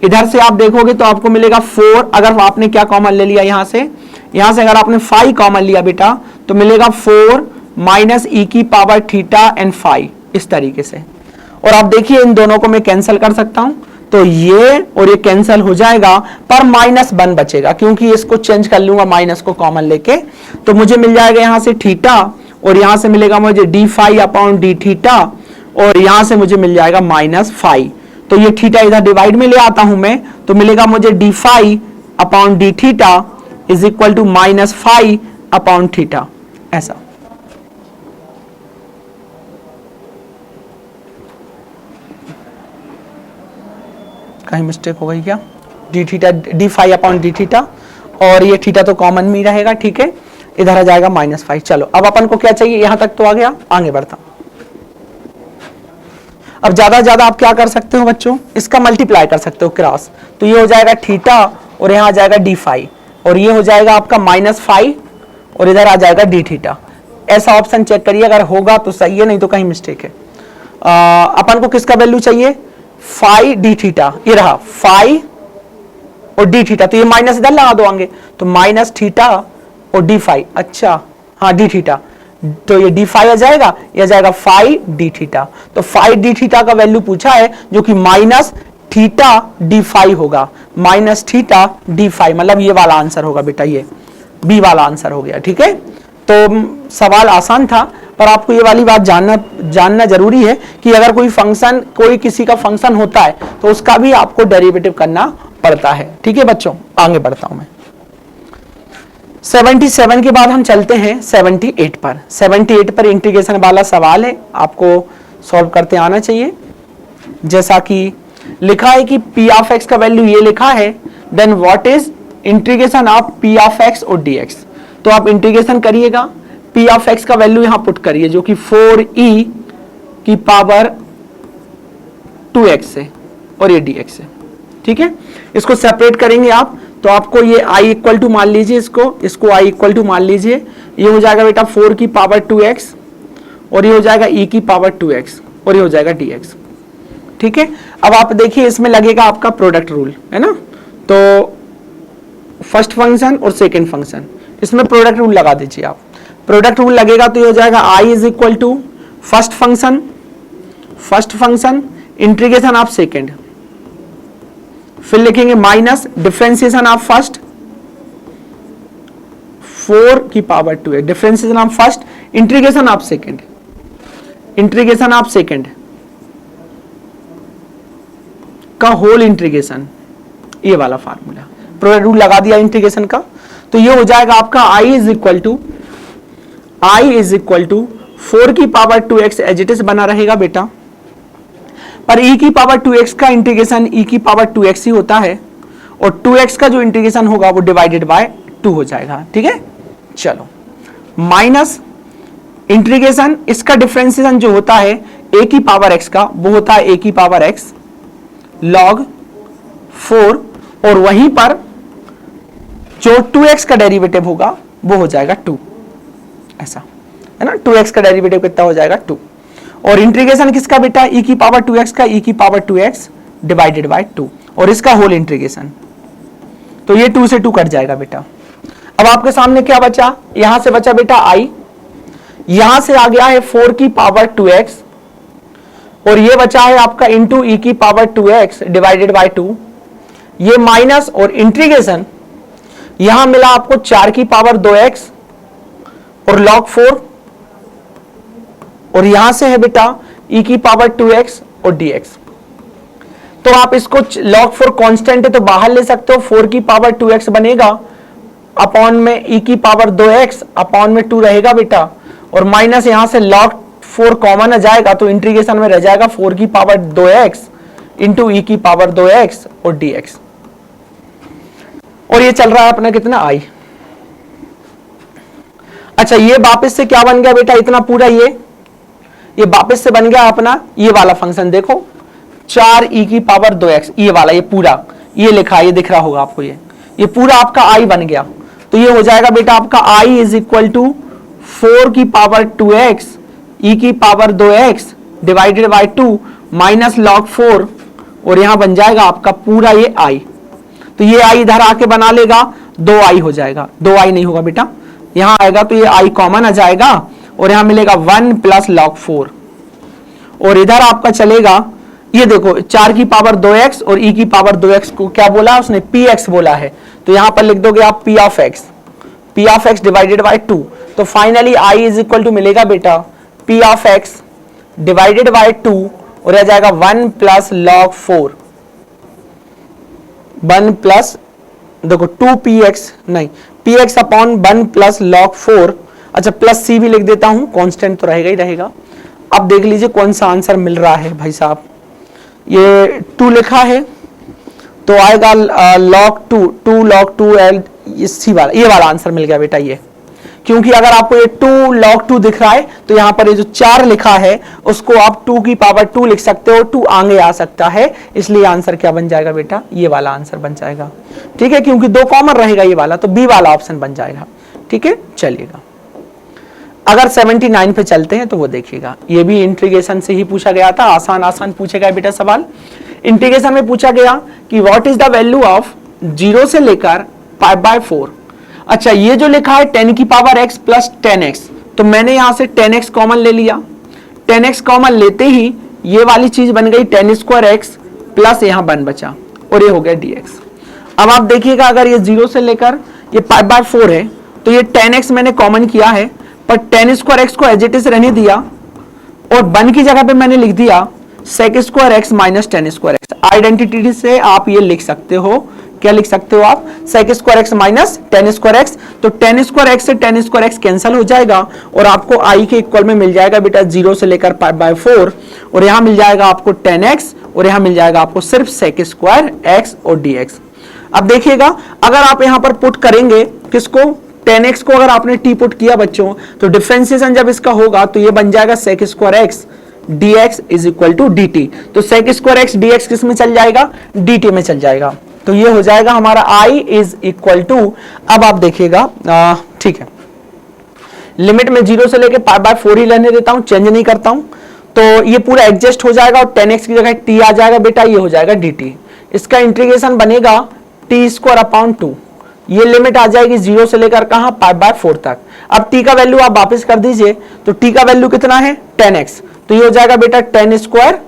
इधर से आप देखोगे तो आपको मिलेगा 4, अगर आपने क्या कॉमन ले लिया यहां से अगर आपने फाई कॉमन लिया बेटा तो मिलेगा 4 माइनस e की पावर थीटा एंड फाई, इस तरीके से। और आप देखिए इन दोनों को मैं कैंसिल कर सकता हूं, तो ये और ये कैंसिल हो जाएगा, पर -1 बचेगा क्योंकि इसको चेंज कर लूंगा माइनस को कॉमन लेके, तो मुझे मिल जाएगा यहां से थीटा और यहां से मिलेगा मुझे d phi upon D theta और यहां से मुझे मिल जाएगा -फाई, तो ये थीटा इधर डिवाइड में ले आता हूं मैं, तो मिलेगा मुझे d phi upon D theta is equal to -phi upon theta, ऐसा। कहीं मिस्टेक हो गई क्या, d theta d phi upon D theta और ये थीटा तो कॉमन में ही रहेगा, ठीक है, इधर आ जाएगा -5। चलो अब अपन को क्या चाहिए, यहां तक तो आ गया, आगे बढ़ता हूं। अब ज्यादा आप क्या कर सकते हो बच्चों, इसका मल्टीप्लाई कर सकते हो क्रॉस, तो ये हो जाएगा थीटा और यहां आ जाएगा डी फाई और ये हो जाएगा आपका -5 और इधर आ जाएगा डी थीटा। ऐसा ऑप्शन चेक करिए, अगर होगा तो सही है, नहीं तो कहीं मिस्टेक है। अपन को किसका वैल्यू चाहिए, फाई डी थीटा, ये रहा फाई और डी थीटा, तो ये माइनस इधर लगा दो आगे, तो माइनस थीटा और डी फाई, अच्छा हाँ डी थीटा, तो ये डी फाई आ जाएगा, ये आ जाएगा फाई डी थीटा, तो फाई डी थीटा का वैल्यू पूछा है जो कि माइनस थीटा डी फाई होगा, माइनस थीटा डी फाई, मतलब ये वाला आंसर होगा बेटा, ये बी वाला आंसर हो गया, ठीक है। तो सवाल आसान था, पर आपको ये वाली बात जानना जरूरी है कि अगर कोई किसी का फंक्शन होता है तो उसका भी आपको डेरिवेटिव करना पड़ता है, ठीक है बच्चों। आगे बढ़ता हूं मैं, 77 के बाद हम चलते हैं 78 पर। 78 पर इंटीग्रेशन वाला सवाल है, आपको सॉल्व करते आना चाहिए। जैसा कि लिखा है कि p ऑफ x का वैल्यू ये लिखा है, then what is integration of p of x और dx। तो आप इंटीग्रेशन करिएगा, p ऑफ x का वैल्यू यहां पुट करिए जो कि 4e की पावर 2x है और ये dx है, ठीक है। इसको सेपरेट करेंगे आप, तो आपको ये i इक्वल टू मान लीजिए, इसको i इक्वल टू मान लीजिए, ये हो जाएगा बेटा 4 की पावर 2x और ये हो जाएगा e की पावर 2x और ये हो जाएगा dx, ठीक है। अब आप देखिए इसमें लगेगा आपका प्रोडक्ट रूल, है ना, तो फर्स्ट फंक्शन और सेकंड फंक्शन, इसमें प्रोडक्ट रूल लगा दीजिए आप। प्रोडक्ट रूल लगेगा तो ये हो जाएगा i is equal to first function integration of second, फिर लिखेंगे माइनस डिफरेंशिएशन ऑफ फर्स्ट 4 की पावर 2 है, differentiation of first integration of second का होल इंटीग्रेशन, ये वाला फार्मूला प्रोडक्ट रूल लगा दिया इंटीग्रेशन का, तो ये हो जाएगा आपका i इज इक्वल टू 4 की power 2x as it is बना रहेगा बेटा, पर e की पावर 2x का इंटीग्रेशन e की पावर 2x ही होता है और 2x का जो इंटीग्रेशन होगा वो डिवाइडेड बाय 2 हो जाएगा, ठीक है। चलो माइनस इंटीग्रेशन, इसका डिफरेंशिएशन जो होता है a की पावर x का, वो होता है a की पावर x log 4 और वहीं पर जो 2x का डेरिवेटिव होगा वो हो जाएगा 2, ऐसा है ना, 2x का डेरिवेटिव कितना हो जाएगा 2 और इंटीग्रेशन किसका बेटा, e की पावर 2x का, e की पावर 2x डिवाइडेड बाय 2 और इसका होल इंटीग्रेशन। तो ये 2 से 2 कट जाएगा बेटा। अब आपके सामने क्या बचा, यहां से बचा बेटा i, यहां से आ गया है 4 की पावर 2x और ये बचा है आपका इंटू ई की पावर 2x डिवाइडेड बाय 2, ये माइनस और इंटीग्रेशन यहां मिला आपको 4 की पावर 2x और log 4 और यहां से है बेटा e की पावर 2x और dx। तो आप इसको log 4 कांस्टेंट है तो बाहर ले सकते हो, 4 की पावर 2x बनेगा अपॉन में e की पावर 2x अपॉन में 2 रहेगा बेटा और माइनस यहां से log 4 कॉमन आ जाएगा तो इंटीग्रेशन में रह जाएगा 4 की पावर 2x इंटू ई की पावर 2x और dx। और ये चल रहा है अपना कितना i। अच्छा ये वापस से क्या बन गया बेटा, इतना पूरा ये वापस से बन गया अपना ये वाला फंक्शन, देखो 4 ई की पावर 2x, ये वाला, ये पूरा ये लिखा है, ये दिख रहा होगा आपको, ये पूरा आपका i बन गया। तो ये हो जाएगा बेटा आपका i इज इक्वल टू 4 की पावर 2x ई की power 2x divided by 2 minus log 4 और यहां बन जाएगा आपका पूरा ये i। तो ये i इधर आके बना लेगा, 2i हो जाएगा, 2i नहीं होगा बेटा, यहां आएगा तो ये i कॉमन आ जाएगा और यहां मिलेगा 1 प्लस log 4 और इधर आपका चलेगा, ये देखो 4 की पावर 2x और e की पावर 2x को क्या बोला उसने, px बोला है, तो यहां पर लिख दोगे आप p of x divided by 2। तो finally i is equal to मिलेगा बेटा p of x divided by 2 और यह जाएगा 1 प्लस log 4, 1 प्लस देखो 2px नहीं px अपॉन 1 प्लस log 4। अच्छा प्लस c भी लिख देता हूं, कांस्टेंट तो रहेगा ही रहेगा। अब देख लीजिए कौन सा आंसर मिल रहा है भाई साहब, ये 2 लिखा है तो आएगा log 2 log 2 l, ये वाला आंसर मिल गया बेटा ये, क्योंकि अगर आपको ये 2 log 2 दिख रहा है तो यहां पर ये जो 4 लिखा है उसको आप 2 की पावर 2 लिख सकते हो, 2 आगे आ सकता है, इसलिए आंसर क्या बन जाएगा बेटा, ये वाला आंसर बन जाएगा। ठीक है, क्योंकि 2 कॉमन रहेगा ये वाला, तो बी वाला ऑप्शन बन जाएगा। ठीक है, चलिएगा अगर 79 पे चलते हैं तो वो देखिएगा, ये भी इंटीग्रेशन से ही पूछा गया था, आसान पूछे गए बेटा सवाल। इंटीग्रेशन में पूछा गया कि what is the value of 0 से लेकर π/4। अच्छा ये जो लिखा है 10 की पावर x प्लस 10x, तो मैंने यहां से 10x कॉमन ले लिया, 10x कॉमन लेते ही ये वाली चीज बन गई 10 स्क्वायर x प्लस यहां 1 बचा और ये हो गया dx। अब आप देखिएगा अगर ये 0 से लेकर ये π/4 है तो ये 10x मैंने कॉमन किया है, पर 10 स्क्वायर x को एज इट इज रहने दिया और 1 की जगह पे मैंने लिख दिया sec square x minus 10 square x। Identity से आप ये लिख सकते हो, क्या लिख सकते हो आप, sec square x minus 10 square x। तो 10 स्क्वायर x से 10 स्क्वायर x कैंसिल हो जाएगा और आपको i के इक्वल में मिल जाएगा बेटा 0 से लेकर π/4 और यहां मिल जाएगा आपको 10x और यहां मिल जाएगा आपको सिर्फ sec स्क्वायर x और dx। अब देखिएगा अगर आप यहां पर पुट करेंगे किसको, 10x को अगर आपने t पुट किया बच्चों तो डिफरेंशिएशन जब इसका होगा तो ये बन जाएगा sec square x dx is equal to dt। तो sec स्क्वायर x dx किस में चल जाएगा, dt में चल जाएगा। तो ये हो जाएगा हमारा i इज इक्वल टू, अब आप देखिएगा ठीक है, लिमिट में 0 से लेके π/4 ही लेने देता हूं, चेंज नहीं करता हूं, तो ये पूरा एडजस्ट हो जाएगा और 10x की जगह t आ जाएगा बेटा, ये हो जाएगा dt। इसका इंटीग्रेशन बनेगा t स्क्वायर अपॉन 2, ये लिमिट आ जाएगी 0 से लेकर कहां π/4 तक। अब t का वैल्यू आप वापस कर दीजिए तो t का वैल्यू कितना है 10x, तो ये हो जाएगा बेटा 10 स्क्वायर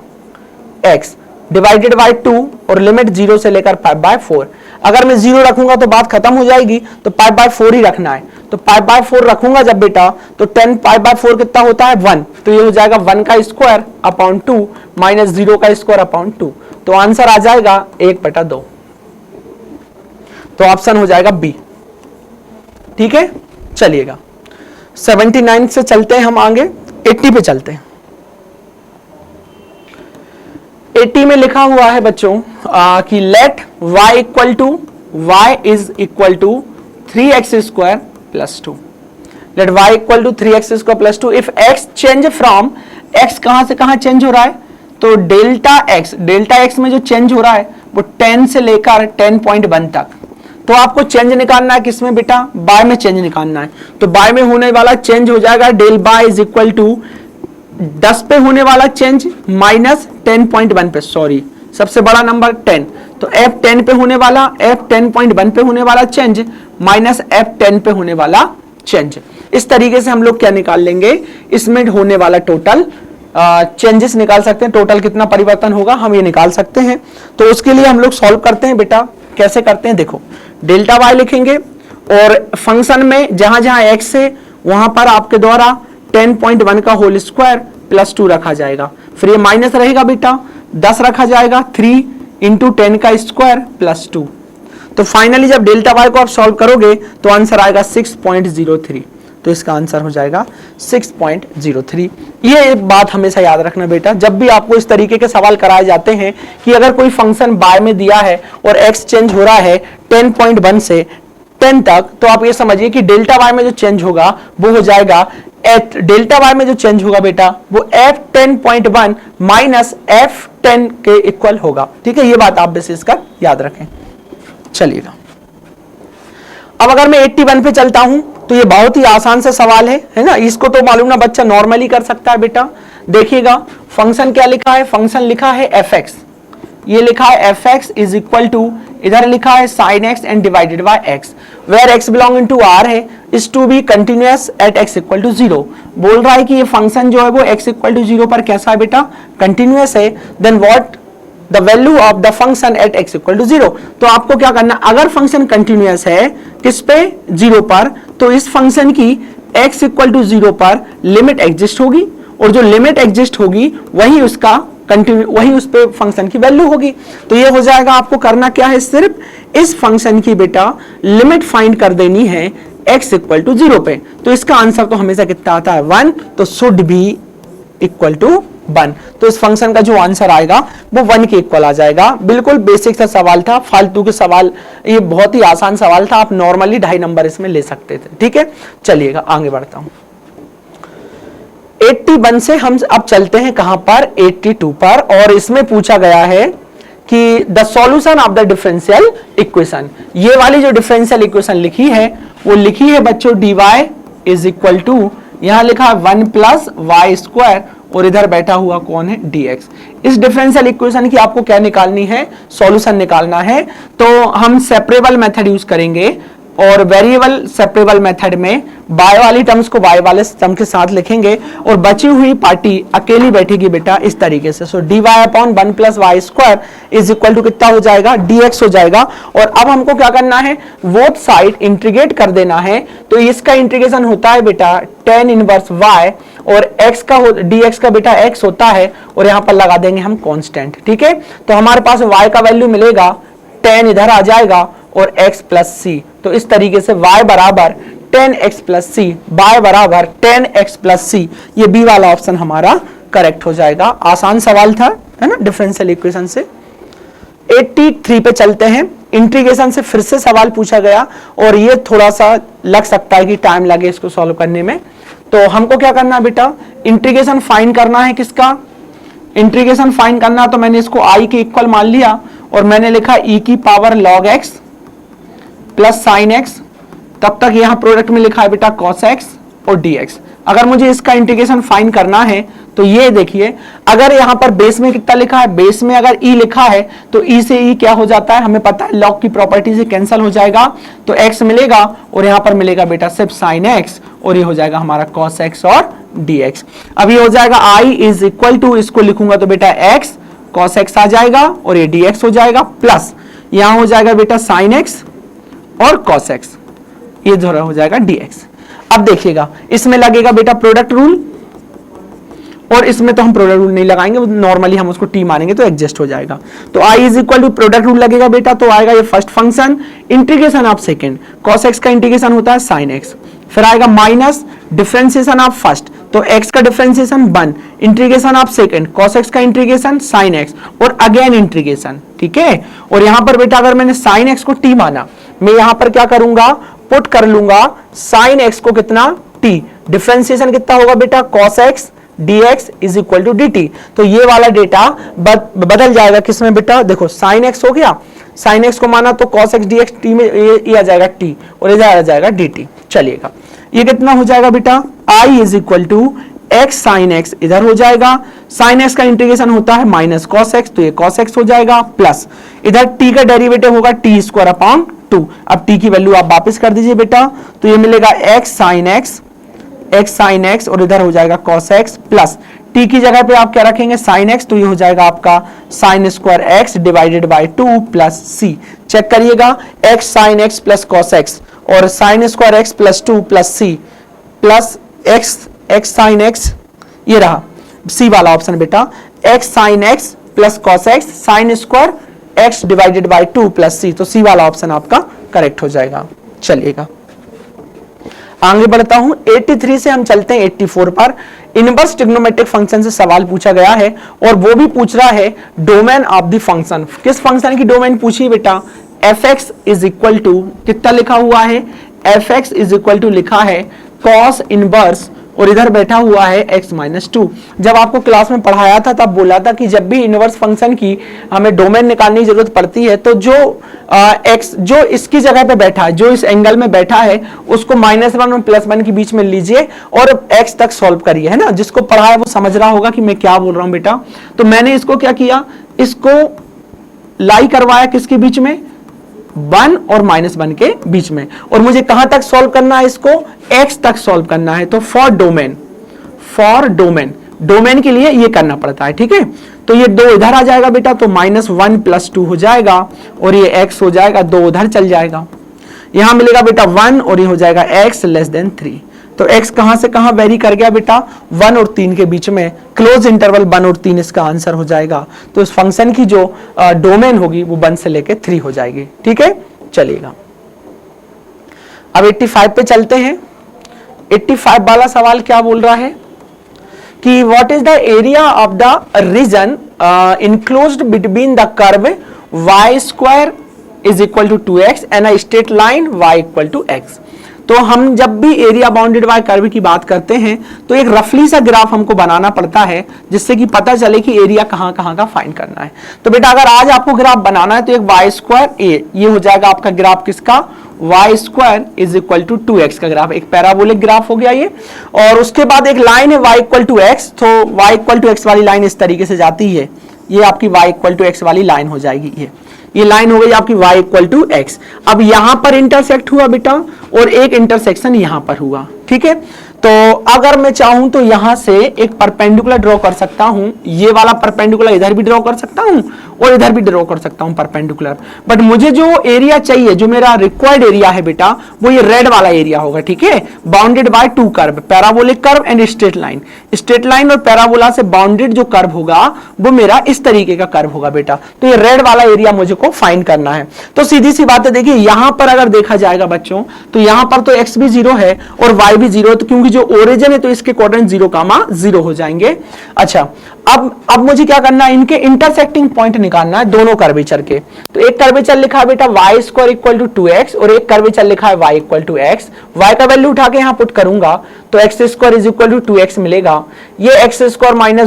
x डिवाइडेड बाय 2 और लिमिट 0 से लेकर π/4। अगर मैं 0 रखूंगा तो बात खत्म हो जाएगी, तो π/4 ही रखना है, तो π/4 रखूंगा जब बेटा तो 10 π/4 कितना होता है 1, तो ये हो जाएगा 1 का स्क्वायर अपॉन 2 माइनस 0 का स्क्वायर अपॉन 2, तो आंसर आ जाएगा 1/2। तो ऑप्शन हो जाएगा बी। ठीक है, चलिएगा 79 से चलते हैं हम आगे, 80 पे चलते हैं। 80 में लिखा हुआ है बच्चों कि let y equal to y is equal to 3x square plus 2। Let y equal to 3x square plus 2 if x change from, x कहां से कहां चेंज हो रहा है, तो डेल्टा x में जो चेंज हो रहा है वो 10 से लेकर 10.1 तक। तो आपको चेंज निकालना है किसमें बेटा, बाय में चेंज निकालना है, तो बाय में होने वाला चेंज हो जाएगा del by is equal to 10 पे होने वाला चेंज माइनस 10.1 पे, सॉरी सबसे बड़ा नंबर 10, तो F10 पे होने वाला, F10.1 पे होने वाला चेंज माइनस F10 पे होने वाला चेंज। इस तरीके से हम लोग क्या निकाल लेंगे, इसमें होने वाला टोटल चेंजेस निकाल सकते हैं, टोटल कितना परिवर्तन होगा हम ये निकाल सकते हैं। तो उसके लिए हम लोग सॉल्व करते हैं बेटा, कैसे करते हैं देखो, डेल्टा वाई लिखेंगे और फंक्शन में जहां जहां एक्स है वहां पर आपके द्वारा 10.1 का होल स्क्वायर प्लस 2 रखा जाएगा, फिर ये माइनस रहेगा बेटा 10 रखा जाएगा, 3 इंटू 10 का स्क्वायर प्लस 2। तो फाइनली जब डेल्टा वाई को आप सॉल्व करोगे तो आंसर आएगा 6.03, तो इसका आंसर हो जाएगा 6.03। ये एक बात हमेशा याद रखना बेटा, जब भी आपको इस तरीके के सवाल कराए जाते हैं कि अगर कोई फंक्शन बाय में दिया है और एक्स चेंज हो रहा है 10.1 से 10 तक, तो आप ये समझिए कि डेल्टा वाई में जो चेंज होगा वो हो जाएगा डेल्टा वाई में जो चेंज होगा बेटा वो F10.1 माइनस F10 के इक्वल होगा। ठीक है, ये बात आप विशेष कर याद रखें। चलिएगा, अब अगर मैं 81 पे चलता हूं तो ये बहुत ही आसान सा सवाल है ना, इसको तो मालूम ना बच्चा नॉर्मली कर सकता है बेटा। देखिएगा फंक्शन क्या लिखा है, फंक्शन लिखा है fx, ये लिखा है fx इज इक्वल टू, इधर लिखा है sin x and divided by x, where x belonging to r है, is to be continuous at x equal to 0। बोल रहा है कि ये फंक्शन जो है वो x इक्वल टू 0 पर कैसा है बेटा, कंटिन्यूअस है। Then what the value of the function at x equal to 0। तो आपको क्या करना, अगर फंक्शन कंटिन्यूअस है किस पे, 0 पर, तो इस फंक्शन की x इक्वल टू 0 पर लिमिट एग्जिस्ट होगी, और जो लिमिट एग्जिस्ट होगी वही उसका वही उस पे फंक्शन की वैल्यू होगी। तो ये हो जाएगा, आपको करना क्या है, सिर्फ इस फंक्शन की बेटा लिमिट फाइंड कर देनी है x इक्वल टू 0 पे। तो इसका आंसर तो हमेशा कितना आता है 1, तो शुड बी इक्वल टू 1। तो इस फंक्शन का जो आंसर आएगा वो 1 के इक्वल आ जाएगा। बिल्कुल बेसिक सा सवाल था, फालतू के सवाल, ये बहुत ही आसान सवाल था, आप नॉर्मली 2.5 नंबर इसमें ले सकते थे। ठीक है, चलिएगा आगे बढ़ता हूं। 81 से हम अब चलते हैं कहां पर, 82 पर, और इसमें पूछा गया है कि the solution of the differential equation. ये वाली जो डिफरेंशियल इक्वेशन लिखी है वो लिखी है बच्चों dy इज इक्वल टू, यहां लिखा है 1 प्लस वाई स्क्वायर, और इधर बैठा हुआ कौन है, dx। इस डिफरेंशियल इक्वेशन की आपको क्या निकालनी है, सॉल्यूशन निकालना है। तो हम सेपरेबल मेथड यूज करेंगे, और वेरिएबल सेपरेबल मेथड में बाय वाली टर्म्स को बाय वाले टर्म के साथ लिखेंगे, और बची हुई पार्टी अकेली बैठेगी बेटा इस तरीके से। So dy upon 1 plus y square is equal to कितना हो जाएगा, dx हो जाएगा। और अब हमको क्या करना है, बोथ साइड इंटीग्रेट कर देना है। तो इसका इंटीग्रेशन होता है बेटा tan इनवर्स y, और x का dx का बेटा x होता है, और यहां पर लगा देंगे हम कांस्टेंट। ठीक है, तो हमारे पास y का वैल्यू मिलेगा, tan इधर आ जाएगा और x प्लस c। तो इस तरीके से y बराबर 10x प्लस सी, y बराबर 10x प्लस सी, ये बी वाला ऑप्शन हमारा करेक्ट हो जाएगा। आसान सवाल था, है ना, डिफरेंशियल इक्वेशन से। 83 पे चलते हैं, इंटीग्रेशन से फिर से सवाल पूछा गया, और ये थोड़ा सा लग सकता है कि टाइम लगे इसको सॉल्व करने में। तो हमको क्या करना है बेटा, इंटीग्रेशन फाइंड करना है किसका, इंटीग्रेशन फाइंड करना, तो मैंने इसको i के इक्वल मान लिया, और मैंने लिखा e की power log x plus sign x, तब तक यहां प्रोडक्ट में लिखा है बेटा cos x और dx। अगर मुझे इसका इंटीग्रेशन फाइंड करना है तो ये देखिए, अगर यहां पर बेस में कितना लिखा है, बेस में अगर e लिखा है तो e से e क्या हो जाता है, हमें पता है log की प्रॉपर्टी से कैंसिल हो जाएगा, तो x मिलेगा, और यहां पर मिलेगा बेटा सिर्फ sin x, और ये हो जाएगा हमारा cos x और dx। अब ये हो जाएगा i इज इक्वल टू, इसको लिखूंगा तो बेटा x cos x आ जाएगा, और ये dx हो जाएगा, प्लस यहां हो जाएगा बेटा sin x और cos x, ये जो हो जाएगा dx। अब देखिएगा इसमें लगेगा बेटा प्रोडक्ट रूल, और इसमें तो हम प्रोडक्ट रूल नहीं लगाएंगे, नॉर्मली हम उसको t मानेंगे तो एडजस्ट हो जाएगा। तो i is equal to product rule लगेगा बेटा, तो आएगा ये first function integration of second, cos x का इंटीग्रेशन होता है sin x, फिर आएगा माइनस डिफरेंशिएशन ऑफ फर्स्ट, तो x का differentiation 1, integration of second, cos x का इंटीग्रेशन sin x, और अगेन इंटीग्रेशन। ठीक है, और यहां पर बेटा अगर मैंने sin x को t माना, मैं यहां पर क्या करूंगा, पुट कर लूंगा sin x को कितना, t, डिफरेंशिएशन कितना होगा बेटा, cos x dx is equal to dt। तो ये वाला डेटा बदल जाएगा किसमें बेटा, देखो sin x हो गया, sin x को माना तो cos x dx t में ये आ जाएगा t, और इधर आ जाएगा dt। चलिएगा ये कितना हो जाएगा बेटा, i is equal to x sine x इधर हो जाएगा, साइन एक्स का इंटीग्रेशन होता है माइनस कॉस एक्स, तो ये कॉस एक्स हो जाएगा, प्लस इधर टी का डेरिवेटिव होगा टी स्क्वायर अपॉन 2। अब टी की वैल्यू आप वापस कर दीजिए बेटा, तो ये मिलेगा एक्स साइन एक्स और इधर हो जाएगा कॉस एक्स, प्लस टी की जगह पे आप क्या रखेंगे साइन एक्स, तो ये हो जाएगा आपका sine square x divided by 2 plus C. Check करिएगा, x sine x plus cos x और sine square x plus 2 plus C plus x sine x, ये रहा सी वाला ऑप्शन बेटा, x sine x plus cos x sine square x divided by 2 plus C, तो C वाला option आपका correct हो जाएगा। चलिएगा आगे बढ़ता हूं, 83 से हम चलते हैं 84 पर। इनवर्स ट्रिग्नोमेट्रिक फंक्शन से सवाल पूछा गया है और वो भी पूछ रहा है डोमेन ऑफ द फंक्शन। किस फंक्शन की डोमेन पूछी बेटा, f x is equal to कितना लिखा हुआ है, f x is equal to लिखा है कॉस इनवर्स और इधर बैठा हुआ है x माइनस 2। जब आपको क्लास में पढ़ाया था तब बोला था कि जब भी इनवर्स फंक्शन की हमें डोमेन निकालने की जरूरत पड़ती है तो जो x जो इसकी जगह पे बैठा है, जो इस एंगल में बैठा है, उसको -1 और +1 के बीच में लीजिए और x तक सॉल्व करिए, है ना। जिसको पढ़ाया वो समझ रहा होगा कि मैं क्या बोल रहा हूं बेटा। तो मैंने इसको क्या किया, इसको लाई करवाया किसके बीच में, 1 और -1 के बीच में, और मुझे कहां तक सॉल्व करना है, इसको x तक सॉल्व करना है। तो फॉर डोमेन के लिए ये करना पड़ता है, ठीक है। तो ये 2 इधर आ जाएगा बेटा, तो -1 + 2 हो जाएगा और ये x हो जाएगा, 2 उधर चल जाएगा, यहां मिलेगा बेटा 1 और ये हो जाएगा x < 3। तो x कहां से कहां वेरी कर गया बेटा, 1 और 3 के बीच में, क्लोज इंटरवल 1 और 3 इसका आंसर हो जाएगा। तो इस फंक्शन की जो डोमेन होगी वो 1 से लेके 3 हो जाएगी, ठीक है। चलिएगा अब 85 पे चलते हैं। 85 वाला सवाल क्या बोल रहा है कि what is the area of the region enclosed between the curve y² is equal to 2x and a straight line y = x। तो हम जब भी एरिया बाउंडेड बाय कर्व की बात करते हैं तो एक रफली सा ग्राफ हमको बनाना पड़ता है जिससे कि पता चले कि एरिया कहां कहां का फाइंड करना है। तो बेटा अगर आज आपको ग्राफ बनाना है तो एक y², ये हो जाएगा आपका ग्राफ किसका, y² is equal to 2x का ग्राफ, एक पैराबोलिक ग्राफ हो गया ये। और उसके बाद एक लाइन है y = x, तो y = x वाली लाइन इस तरीके से जाती है, ये आपकी y = x वाली लाइन हो जाएगी। ये लाइन हो गई आपकी y = x। अब यहां पर इंटरसेक्ट हुआ बेटा और एक इंटरसेक्शन यहां पर हुआ, ठीक है। तो अगर मैं चाहूं तो यहां से एक परपेंडिकुलर ड्रॉ कर सकता हूं, ये वाला परपेंडिकुलर इधर भी ड्रॉ कर सकता हूं और इधर भी ड्रॉ कर सकता हूं परपेंडिकुलर। बट मुझे जो एरिया चाहिए, जो मेरा रिक्वायर्ड एरिया है बेटा, वो ये रेड वाला एरिया होगा, ठीक है। Bounded by 2 curve, parabolic curve and straight line. Straight line और पैराबोला से बाउंडेड जो कर्व होगा वो मेरा इस तरीके का कर्व होगा बेटा। तो ये रेड वाला एरिया मुझे को फाइंड करना है। तो सीधी सी बात है, देखिए यहां पर अगर देखा जाएगा बच्चों तो यहां पर तो x भी 0 है और y भी 0 है, तो क्योंकि जो ओरिजिन है तो इसके कोऑर्डिनेट 0,0 हो जाएंगे। अच्छा, अब मुझे क्या करना है, इनके इंटरसेक्टिंग पॉइंट निकालना है दोनों कर्वेचर के। तो एक कर्वेचर लिखा है बेटा y² = 2x और एक कर्वेचर लिखा है y = x। y का वैल्यू उठा के यहां पुट करूंगा तो x² = 2x मिलेगा, ये x² -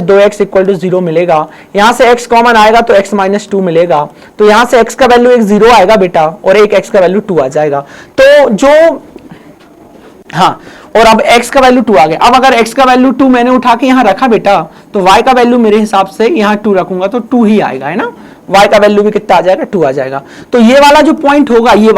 2x = 0 मिलेगा, यहां से x कॉमन आएगा तो x - 2 मिलेगा, तो यहां से x का वैल्यू एक 0 आएगा बेटा और एक x का वैल्यू 2 आ जाएगा। तो जो हाँ, और अब x का वैल्यू 2 आ गया। अब अगर x का वैल्यू 2 मैंने उठा के यहां रखा बेटा तो y का वैल्यू मेरे हिसाब से यहां 2 रखूंगा तो 2 ही आएगा, है ना। y का वैल्यू भी कितना आ जाएगा, 2 आ जाएगा। तो ये वाला जो पॉइंट होगा, ये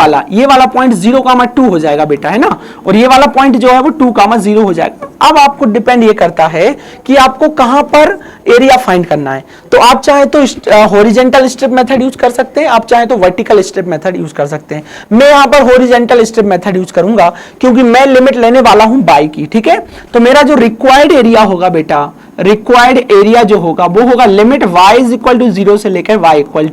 वाला पॉइंट 0,2 हो जाएगा बेटा, है ना। और ये वाला पॉइंट जो है वो 2,0 हो जाएगा। अब आपको डिपेंड ये करता है कि आपको कहां पर एरिया फाइंड करना है। तो आप चाहे तो हॉरिजेंटल स्ट्रिप मेथड यूज कर सकते हैं, आप चाहे तो वर्टिकल स्ट्रिप मेथड यूज कर सकते हैं। मैं यहां पर हॉरिजेंटल स्ट्रिप मेथड यूज करूंगा क्योंकि मैं लिमिट लेने वाला हूं बाई की, ठीक है। तो मेरा जो रिक्वायर्ड एरिया होगा बेटा, रिक्वायर्ड एरिया जो होगा वो होगा लिमिट y = 0 से लेकर y =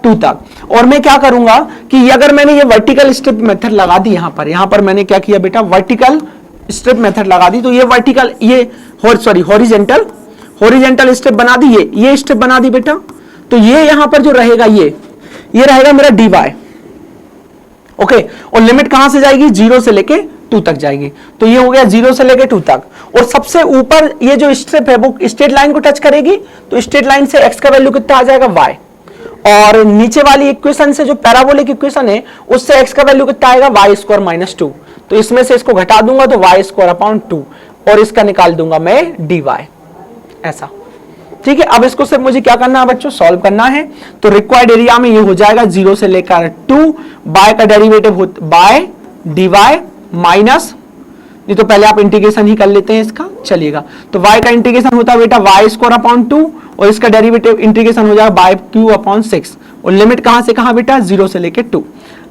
2 तक। और मैं क्या करूंगा कि अगर मैंने ये वर्टिकल स्ट्रिप मेथड लगा दी यहां पर मैंने क्या किया बेटा, वर्टिकल स्ट्रिप मेथड लगा दी, तो ये वर्टिकल हॉरिजेंटल स्ट्रिप बना दी, ये स्ट्रिप बना दी बेटा। तो ये यहां पर जो रहेगा ये रहेगा मेरा dy, ओके। और लिमिट कहां से जाएगी, 0 से लेके 2 तक जाएगी। तो ये हो गया 0 से लेके 2 तक। और सबसे ऊपर ये जो स्ट्रिप है वो स्ट्रेट लाइन को टच करेगी, तो स्ट्रेट लाइन से x का वैल्यू कितना आ जाएगा, y। और नीचे वाली इक्वेशन से जो पैराबोलिक इक्वेशन है उससे x का वैल्यू कितना आएगा, y² - 2। तो इसमें से इसको घटा दूंगा तो y² / 2। और इसका निकाल दूंगा मैं dy, ऐसा। ठीक है, अब इसको सिर्फ मुझे क्या करना है बच्चों, सॉल्व करना है। तो रिक्वायर्ड एरिया में ये हो जाएगा 0 से लेकर 2, बाय का डेरिवेटिव बाय dy माइनस, ये तो पहले आप इंटीग्रेशन ही कर लेते हैं इसका, चलिएगा। तो y का इंटीग्रेशन होता है बेटा y स्क्वायर अपॉन 2 और इसका डेरिवेटिव इंटीग्रेशन हो जाएगा बाय क्यू अपॉन 6 और लिमिट कहां से कहां बेटा, 0 से लेकर 2।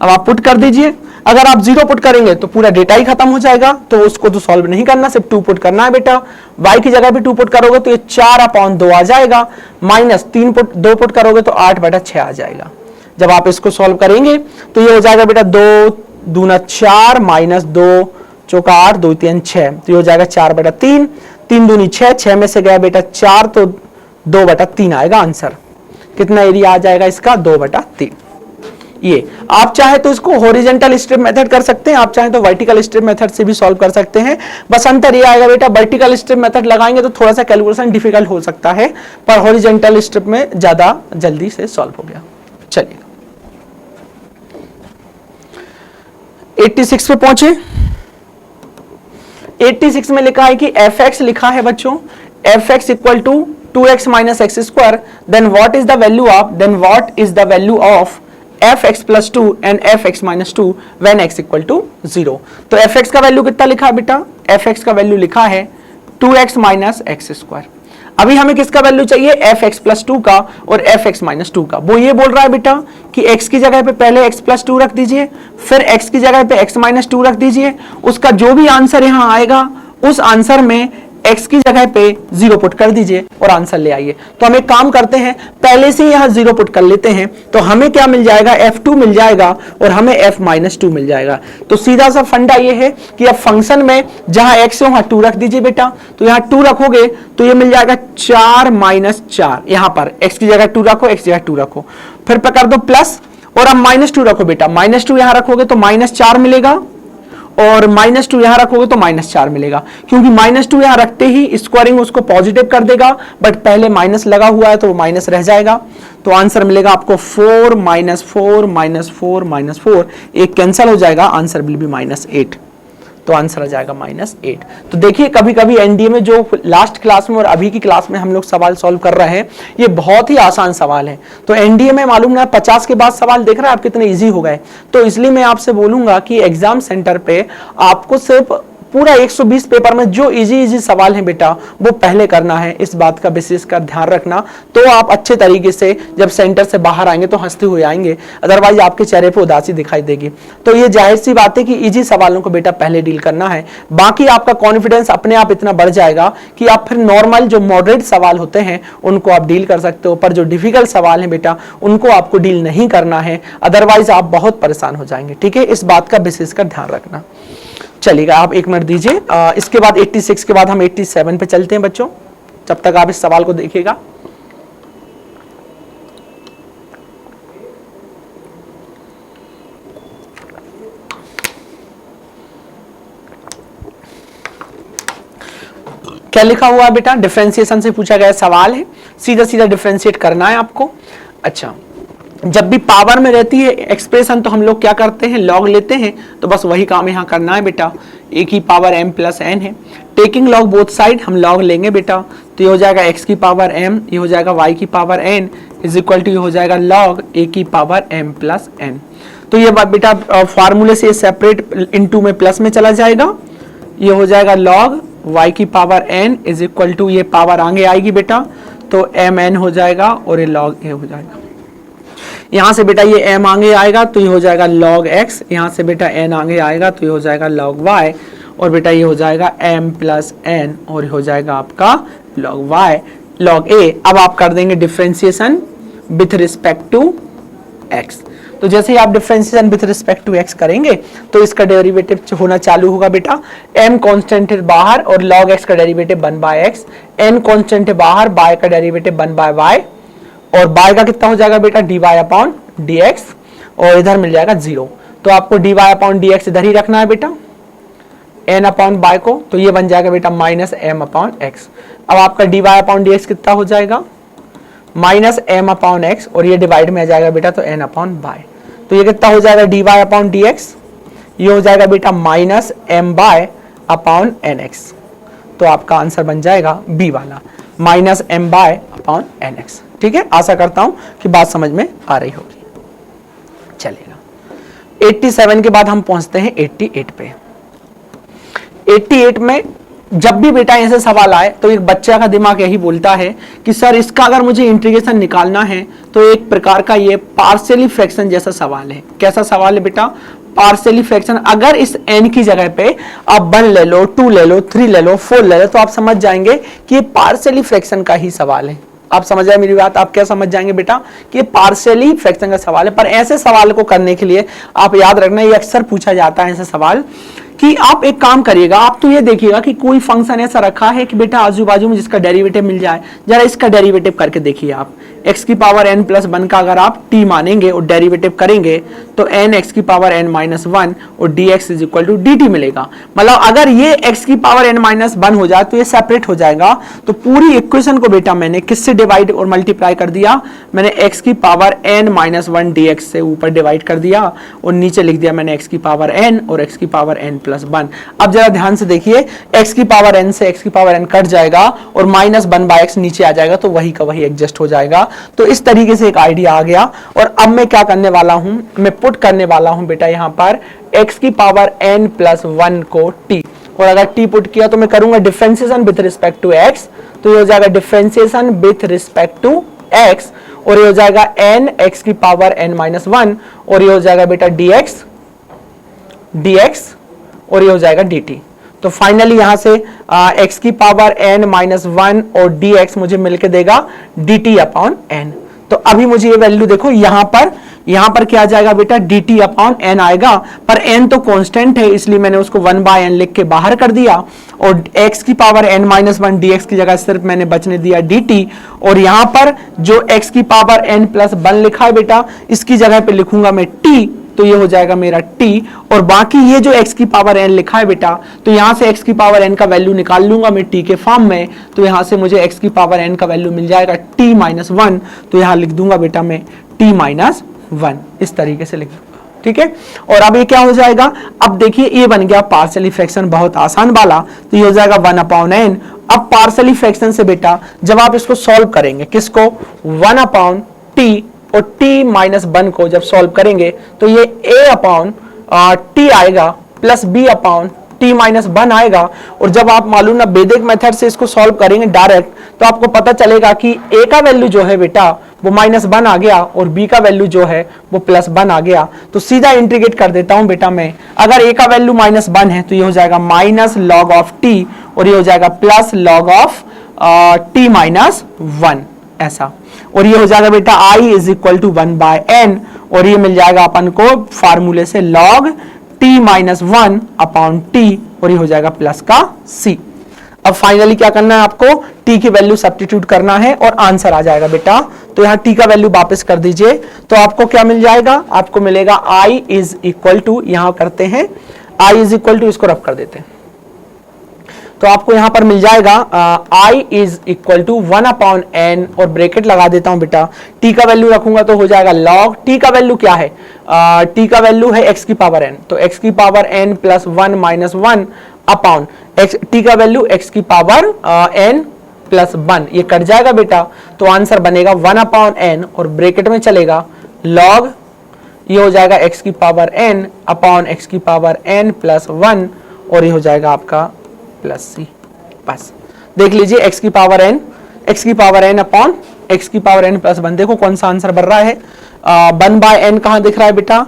अब आप पुट कर दीजिए, अगर आप 0 पुट करेंगे तो पूरा डेटा ही खत्म हो जाएगा, तो उसको तो सॉल्व नहीं करना, सिर्फ 2 पुट करना है बेटा। y की जगह पे 2 पुट करोगे तो ये 4 अपॉन 2 आ जाएगा, माइनस 2 पुट करोगे तो 8/6 आ जाएगा। जब आप इसको सॉल्व करेंगे तो ये हो जाएगा बेटा 2 दूना 4 माइनस 2 चौका 8 2 3 6, तो ये हो जाएगा 4/3, 3 दूनी 6, 6 में से गया बेटा 4 तो 2/3 आएगा आंसर। कितना एरिया आ जाएगा इसका, 2/3। ये आप चाहे तो इसको हॉरिजॉन्टल स्ट्रिप मेथड कर सकते हैं, आप चाहे तो वर्टिकल स्ट्रिप मेथड से भी सॉल्व कर सकते हैं। बस अंतर ये आएगा बेटा, वर्टिकल स्ट्रिप मेथड लगाएंगे तो थोड़ा सा कैलकुलेशन डिफिकल्ट हो सकता है, पर हॉरिजॉन्टल स्ट्रिप में ज्यादा जल्दी से सॉल्व हो गया। चलिए 86 पे पहुंचे। 86 में लिखा है कि fx लिखा है बच्चों, fx equal to 2x minus x square, then what is the value of fx plus 2 and fx minus 2 when x equal to 0। तो fx का वैल्यू कितना लिखा है बेटा, fx का वैल्यू लिखा है 2x माइनस एक्स स्क्वायर। अभी हमें किसका वैल्यू चाहिए, fx प्लस 2 का और fx माइनस 2 का। वो ये बोल रहा है बेटा कि x की जगह पे पहले x प्लस 2 रख दीजिए, फिर x की जगह पे x माइनस 2 रख दीजिए, उसका जो भी आंसर यहां आएगा उस आंसर में x की जगह पे 0 पुट कर दीजिए और आंसर ले आइए। तो हम एक काम करते हैं, पहले से यहां 0 पुट कर लेते हैं, तो हमें क्या मिल जाएगा, f2 मिल जाएगा और हमें f माइनस 2 मिल जाएगा। तो सीधा सा फंडा ये है कि अब फंक्शन में जहां x है वहां 2 रख दीजिए बेटा, तो यहां 2 रखोगे तो ये मिल जाएगा 4 माइनस 4, यहां पर x की जगह 2 रखो, x की जगह 2 रखो, फिर कर दो प्लस और अब माइनस 2 रखो बेटा, माइनस 2 यहां रखोगे तो माइनस 4 मिलेगा और माइनस 2 यहां रखोगे तो माइनस 4 मिलेगा, क्योंकि माइनस 2 यहां रखते ही स्क्वायरिंग उसको पॉजिटिव कर देगा, बट पहले माइनस लगा हुआ है तो वो माइनस रह जाएगा। तो आंसर मिलेगा आपको 4 माइनस 4 माइनस 4 माइनस 4, एक कैंसिल हो जाएगा, आंसर विल बी माइनस 8। तो आंसर आ जाएगा माइनस 8। तो देखिए कभी कभी एनडीए में जो लास्ट क्लास में और अभी की क्लास में हम लोग सवाल सॉल्व कर रहे हैं, ये बहुत ही आसान सवाल है। तो एनडीए में मालूम ना 50 के बाद सवाल देख रहे हैं आप कितने इजी हो गए। तो इसलिए मैं आपसे बोलूंगा कि एग्जाम सेंटर पे आपको सिर्फ पूरा 120 पेपर में जो इजी सवाल है बेटा वो पहले करना है, इस बात का विशेष कर ध्यान रखना। तो आप अच्छे तरीके से जब सेंटर से बाहर आएंगे तो हंसते हुए आएंगे, अदरवाइज आपके चेहरे पे उदासी दिखाई देगी। तो ये जाहिर सी बात है कि इजी सवालों को बेटा पहले डील करना है, बाकी आपका कॉन्फिडेंस अपने आप इतना बढ़ जाएगा कि आप फिर नॉर्मल जो मॉडरेट सवाल होते हैं उनको आप डील कर सकते हो, पर जो डिफिकल्ट सवाल है बेटा उनको आपको डील नहीं करना है, अदरवाइज आप बहुत परेशान हो जाएंगे। ठीक है, इस बात का विशेष कर ध्यान रखना। चलिएगा आप एक मिनट दीजिए, इसके बाद 86 के बाद हम 87 पे चलते हैं बच्चों, जब तक आप इस सवाल को देखिएगा। क्या लिखा हुआ है बेटा, डिफरेंशिएशन से पूछा गया सवाल है, सीधा सीधा डिफरेंशिएट करना है आपको। अच्छा, जब भी पावर में रहती है एक्सप्रेशन तो हम लोग क्या करते हैं, लॉग लेते हैं, तो बस वही काम यहाँ करना है बेटा। एक ही पावर m प्लस n है, टेकिंग लॉग बोथ साइड हम लॉग लेंगे बेटा, तो ये हो जाएगा x की पावर m, ये हो जाएगा y की power n is equal to ये हो जाएगा लॉग a की पावर m प्लस n। तो ये बेटा फार्मूले से सेपरेट इनटू में प्लस में चला जाएगा, ये हो जाएगा लॉग y की power n is equal to ये पावर आगे आएगी बेटा तो mn हो जाएगा और ये लॉग a हो जाएगा। यहां से बेटा ये m आगे आएगा तो ये हो जाएगा log x, यहां से बेटा n आगे आएगा तो ये हो जाएगा log y, और बेटा ये हो जाएगा m प्लस n और ये हो जाएगा आपका log y log a। अब आप कर देंगे differentiation with respect to x। तो जैसे ही आप differentiation with respect to x करेंगे तो इसका डेरिवेटिव होना चालू होगा बेटा, m कांस्टेंट है बाहर और log x का डेरिवेटिव 1/x, n कांस्टेंट है बाहर, y का डेरिवेटिव 1/y और y का कितना हो जाएगा बेटा dy अपॉन dx और इधर मिल जाएगा 0। तो आपको dy अपॉन dx इधर ही रखना है बेटा n अपॉन y को, तो ये बन जाएगा बेटा माइनस m अपॉन x। अब आपका dy अपॉन dx कितना हो जाएगा माइनस m अपॉन x और ये डिवाइड में आ जाएगा बेटा तो n अपॉन y। तो ये कितना हो जाएगा dy अपॉन dx, ये हो जाएगा बेटा minus m by upon nx। तो आपका आंसर बन जाएगा बी वाला minus m by upon n x. ठीक है, आशा करता हूं कि बात समझ में आ रही होगी। चलिएगा 87 के बाद हम पहुंचते हैं 88 पे। 88 में जब भी बेटा ऐसे सवाल आए तो एक बच्चा का दिमाग यही बोलता है कि सर इसका अगर मुझे इंटीग्रेशन निकालना है तो एक प्रकार का ये पार्शियली फ्रैक्शन जैसा सवाल है। कैसा सवाल है बेटा? Partially fraction. अगर इस n की जगह पे आप 1 ले लो, 2 ले लो, 3 ले लो, 4 ले लो, तो आप समझ जाएंगे कि ये पार्शियली फ्रैक्शन का ही सवाल है। आप समझ आए मेरी बात? आप क्या समझ जाएंगे बेटा कि ये पार्शियली फ्रैक्शन का सवाल है। पर ऐसे सवाल को करने के लिए आप याद रखना, ये अक्सर पूछा जाता है ऐसे सवाल, कि आप एक काम करिएगा, आप तो ये देखिएगा कि कोई फंक्शन ऐसा रखा है कि बेटा आजू बाजू में जिसका डेरिवेटिव मिल जाए। जरा इसका डेरिवेटिव करके देखिए आप, x की पावर n प्लस 1 का अगर आप t मानेंगे और डेरिवेटिव करेंगे तो n x की पावर n माइनस 1 और dx is equal to dt मिलेगा। मतलब अगर ये x की पावर n माइनस 1 हो जाए तो ये सेपरेट हो जाएगा। तो पूरी इक्वेशन को बेटा मैंने किससे डिवाइड और मल्टीप्लाई कर दिया? मैंने x की पावर n माइनस 1 dx से ऊपर डिवाइड कर दिया और नीचे लिख दिया मैंने x की पावर n और x की पावर n प्लस 1। अब जरा ध्यान से देखिए, x की पावर n से x की पावर n कट जाएगा और माइनस 1 बाय x नीचे आ जाएगा, तो वही का वही एडजस्ट हो जाएगा। तो इस तरीके से एक आइडिया आ गया। और अब मैं क्या करने वाला हूं, मैं पुट करने वाला हूं बेटा यहां पर x की पावर n प्लस 1 को t, और अगर t पुट किया तो मैं करूंगा differentiation with respect to x, तो ये हो जाएगा differentiation with respect to x, और ये हो जाएगा n x की पावर n माइनस 1, और ये हो जाएगा बेटा dx और ये हो जाएगा dt। तो फाइनली यहां से x की पावर n माइनस 1 और dx मुझे मिलके देगा dt अपॉन n। तो अभी मुझे ये वैल्यू देखो, यहां पर क्या आ जाएगा बेटा? dt अपॉन n आएगा, पर n तो कांस्टेंट है इसलिए मैंने उसको 1 बाय n लिख के बाहर कर दिया, और x की पावर n माइनस 1 dx की जगह सिर्फ मैंने बचने दिया dt, और यहां पर जो x की पावर n प्लस 1 लिखा है बेटा, इसकी जगह पे लिखूंगा मैं t, तो ये हो जाएगा मेरा t, और बाकी ये जो x की पावर n लिखा है बेटा, तो यहां से x की पावर n का वैल्यू निकाल लूंगा मैं t के फॉर्म में, तो यहां से मुझे x की पावर n का वैल्यू मिल जाएगा t माइनस 1, तो यहां लिख दूंगा बेटा मैं t माइनस 1, इस तरीके से लिख दूंगा। ठीक है, और अब ये क्या हो जाएगा? अब देखिए ये बन गया पार्शियली फ्रैक्शन, बहुत आसान वाला, तो ये हो जाएगा 1 अपॉन n। अब पार्शियली फ्रैक्शन से बेटा जब आप इसको सॉल्व करेंगे, किसको? 1 अपॉन t और t माइनस 1 को जब सॉल्व करेंगे तो ये a अपॉन t आएगा plus b upon t minus 1 आएगा। और जब आप मालूम ना वैदिक मेथड से इसको सॉल्व करेंगे डायरेक्ट, तो आपको पता चलेगा कि a का वैल्यू जो है बेटा वो माइनस 1 आ गया और b का वैल्यू जो है वो प्लस 1 आ गया। तो सीधा इंटीग्रेट कर देता हूं बेटा मैं। अगर a का वैल्यू माइनस 1 है तो ये हो जाएगा माइनस लॉग ऑफ t, और ये हो जाएगा plus log of t minus 1, ऐसा। और ये हो जाएगा बेटा i is equal to 1 by n, और ये मिल जाएगा अपन को फार्मूले से log t minus 1 upon t, और ये हो जाएगा प्लस का c। अब फाइनली क्या करना है आपको? t की वैल्यू सब्स्टिट्यूट करना है और आंसर आ जाएगा बेटा। तो यहाँ t का वैल्यू वापस कर दीजिए, तो आपको क्या मिल जाएगा? आपको मिलेगा i इज इक्वल टू, यहां करते हैं i इज इक्वल टू, इसको रफ कर देते हैं, तो आपको यहां पर मिल जाएगा i is equal to 1 upon n, और ब्रैकेट लगा देता हूं बेटा। t का वैल्यू रखूंगा तो हो जाएगा log, t का वैल्यू क्या है? t का वैल्यू है x की पावर n, तो x की power n plus 1 minus 1 upon t का वैल्यू x की पावर n प्लस 1, ये कट जाएगा बेटा, तो आंसर बनेगा 1 अपॉन n, और ब्रैकेट में चलेगा log, ये हो जाएगा x की पावर n अपॉन x की पावर n प्लस 1, और ये हो जाएगा आपका प्लस सी। बस देख लीजिए x की पावर n अपॉन x की पावर n प्लस 1, देखो कौन सा आंसर बन रहा है? 1 बाय n कहां दिख रहा है बेटा?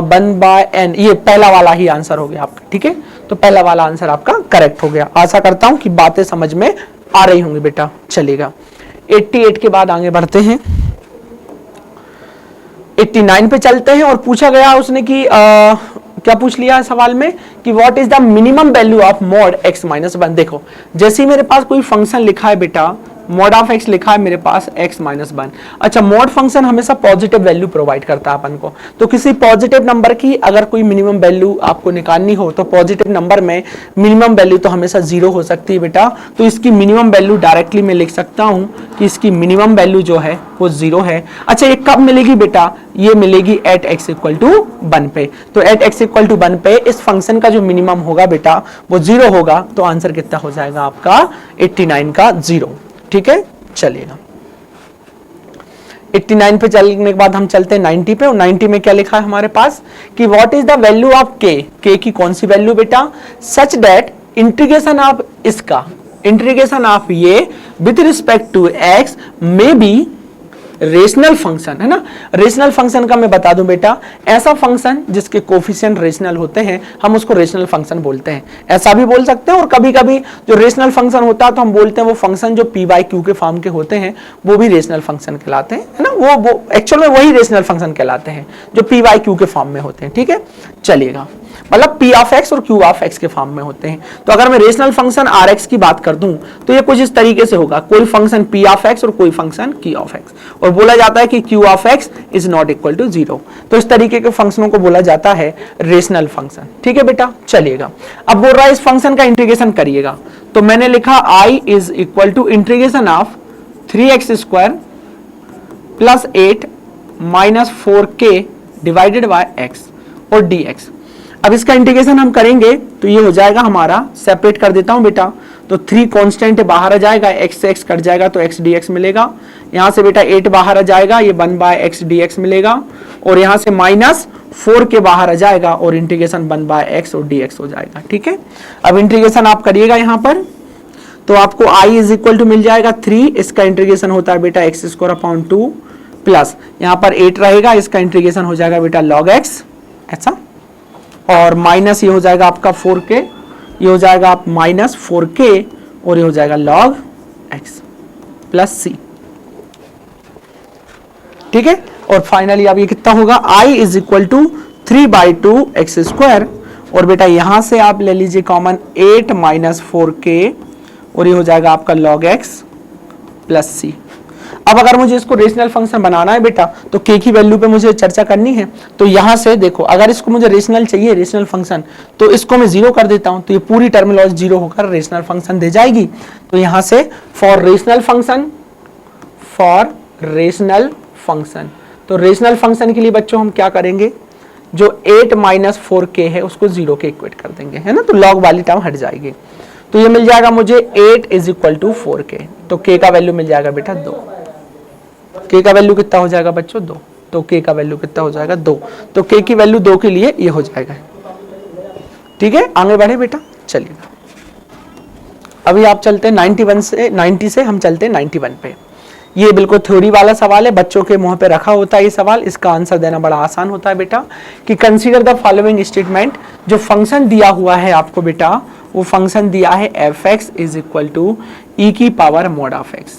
1 बाय n, ये पहला वाला ही आंसर हो गया आपका। ठीक है, तो पहला वाला आंसर आपका करेक्ट हो गया। आशा करता हूं कि बातें समझ में आ रही होंगी बेटा। चलेगा 88 के बाद आगे बढ़ते हैं, 89 पे चलते हैं। और पूछा गया उसने कि क्या पूछ लिया है सवाल में कि what is the minimum value of mod x minus 1। देखो जैसे ही मेरे पास कोई फंक्शन लिखा है बेटा, मॉड ऑफ एक्स लिखा है मेरे पास x माइनस 1। अच्छा, मॉड फंक्शन हमेशा पॉजिटिव वैल्यू प्रोवाइड करता है अपन को, तो किसी पॉजिटिव नंबर की अगर कोई मिनिमम वैल्यू आपको निकालनी हो तो पॉजिटिव नंबर में मिनिमम वैल्यू तो हमेशा 0 हो सकती है बेटा। तो इसकी मिनिमम वैल्यू डायरेक्टली मैं लिख सकता हूं कि इसकी मिनिमम वैल्यू जो है वो 0 है। अच्छा, ये कब मिलेगी बेटा? ये मिलेगी एट x इक्वल टू 1 पे। तो एट x इक्वल टू 1 पे इस फंक्शन का जो मिनिमम होगा बेटा वो 0 होगा। तो आंसर कितना हो जाएगा आपका 89 का 0। ठीक है, चलिएगा 89 पे चलने के बाद हम चलते हैं 90 पे। और 90 में क्या लिखा है हमारे पास कि what is the value of k की कौन सी वैल्यू बेटा? सच दैट इंटीग्रेशन ऑफ इसका, इंटीग्रेशन ऑफ ये with respect to x may be rational function, है ना। रेशनल फंक्शन का मैं बता दूं बेटा, ऐसा फंक्शन जिसके कोफिशिएंट रेशनल होते हैं हम उसको रेशनल फंक्शन बोलते हैं। ऐसा भी बोल सकते हैं, और कभी कभी जो रेशनल फंक्शन होता है तो हम बोलते हैं वो फंक्शन जो p बाई क्यू के फॉर्म के होते हैं वो भी रेशनल फंक्शन कहलाते हैं, है ना। वो एक्चुअल में वही रेशनल फंक्शन कहलाते हैं जो p बाई क्यू के फॉर्म में होते हैं। ठीक है, चलिएगा, मतलब p ऑफ x और q ऑफ x के फॉर्म में होते हैं। तो अगर मैं रेशनल फंक्शन rx की बात कर दूं तो ये कुछ इस तरीके से होगा, कोई फंक्शन p ऑफ x और कोई फंक्शन q ऑफ x, और बोला जाता है कि q of x is not equal to 0। तो इस तरीके के फंक्शनों को बोला जाता है रेशनल फंक्शन। ठीक है बेटा, चलिएगा। अब बोल रहा है इस फंक्शन का इंटीग्रेशन करिएगा, तो मैंने लिखा i is equal to integration of 3x square plus 8 minus 4k divided by x और dx। अब इसका इंटीग्रेशन हम करेंगे तो ये हो जाएगा हमारा, सेपरेट कर देता हूं बेटा, तो 3 कांस्टेंट बाहर आ जाएगा, x से x कट जाएगा तो x dx मिलेगा। यहां से बेटा 8 बाहर आ जाएगा, ये 1 बाय x dx मिलेगा, और यहां से माइनस 4 के बाहर आ जाएगा और इंटीग्रेशन 1 बाय x और dx हो जाएगा। ठीक है, अब इंटीग्रेशन आप करिएगा यहां पर, तो आपको i इज इक्वल टू मिल जाएगा 3, इसका इंटीग्रेशन होता है बेटा x स्क्वायर अपॉन 2 प्लस यहाँ पर 8 रहेगा, इसका इंटीग्रेशन हो जाएगा बेटा log x, ऐसा, और माइनस ये हो जाएगा आपका 4k, ये हो जाएगा आप माइनस 4k, और ये हो जाएगा log x प्लस c। ठीक है, और फाइनली अब ये कितना होगा, i is equal to 3 by 2 x square, और बेटा यहां से आप ले लीजिए कॉमन 8 माइनस 4k, और ये हो जाएगा आपका log x प्लस c। अब अगर मुझे इसको रेशनल फंक्शन बनाना है बेटा तो k की वैल्यू पे मुझे चर्चा करनी है। तो यहां से देखो, अगर इसको मुझे रेशनल चाहिए, रेशनल फंक्शन, तो इसको मैं 0 कर देता हूं, तो ये पूरी टर्मिनोलॉजी 0 होकर रेशनल फंक्शन दे जाएगी। तो यहां से for rational function, for rational function, तो रेशनल फंक्शन के लिए बच्चों हम क्या करेंगे, जो 8 माइनस 4k है उसको 0 के इक्वेट कर देंगे, है ना, तो log वाली टर्म हट जाएगी। तो ये मिल जाएगा मुझे 8 इज इक्वल टू 4k, तो k का वैल्यू मिल जाएगा बेटा 2। k का वैल्यू कितना हो जाएगा बच्चों, 2, तो k का वैल्यू कितना हो जाएगा 2, तो k की वैल्यू 2 के लिए ये हो जाएगा। ठीक है, आगे बढ़े बेटा, चलिएगा। अभी आप चलते हैं 90 से हम चलते हैं 91 पे। ये बिल्कुल थ्योरी वाला सवाल है, बच्चों के मुंह पे रखा होता है ये सवाल, इसका आंसर देना बड़ा आसान होता है बेटा, कि कंसीडर द फॉलोइंग स्टेटमेंट, जो फंक्शन दिया हुआ है आपको बेटा, वो फंक्शन दिया है f(x) is equal to e की power mod of x,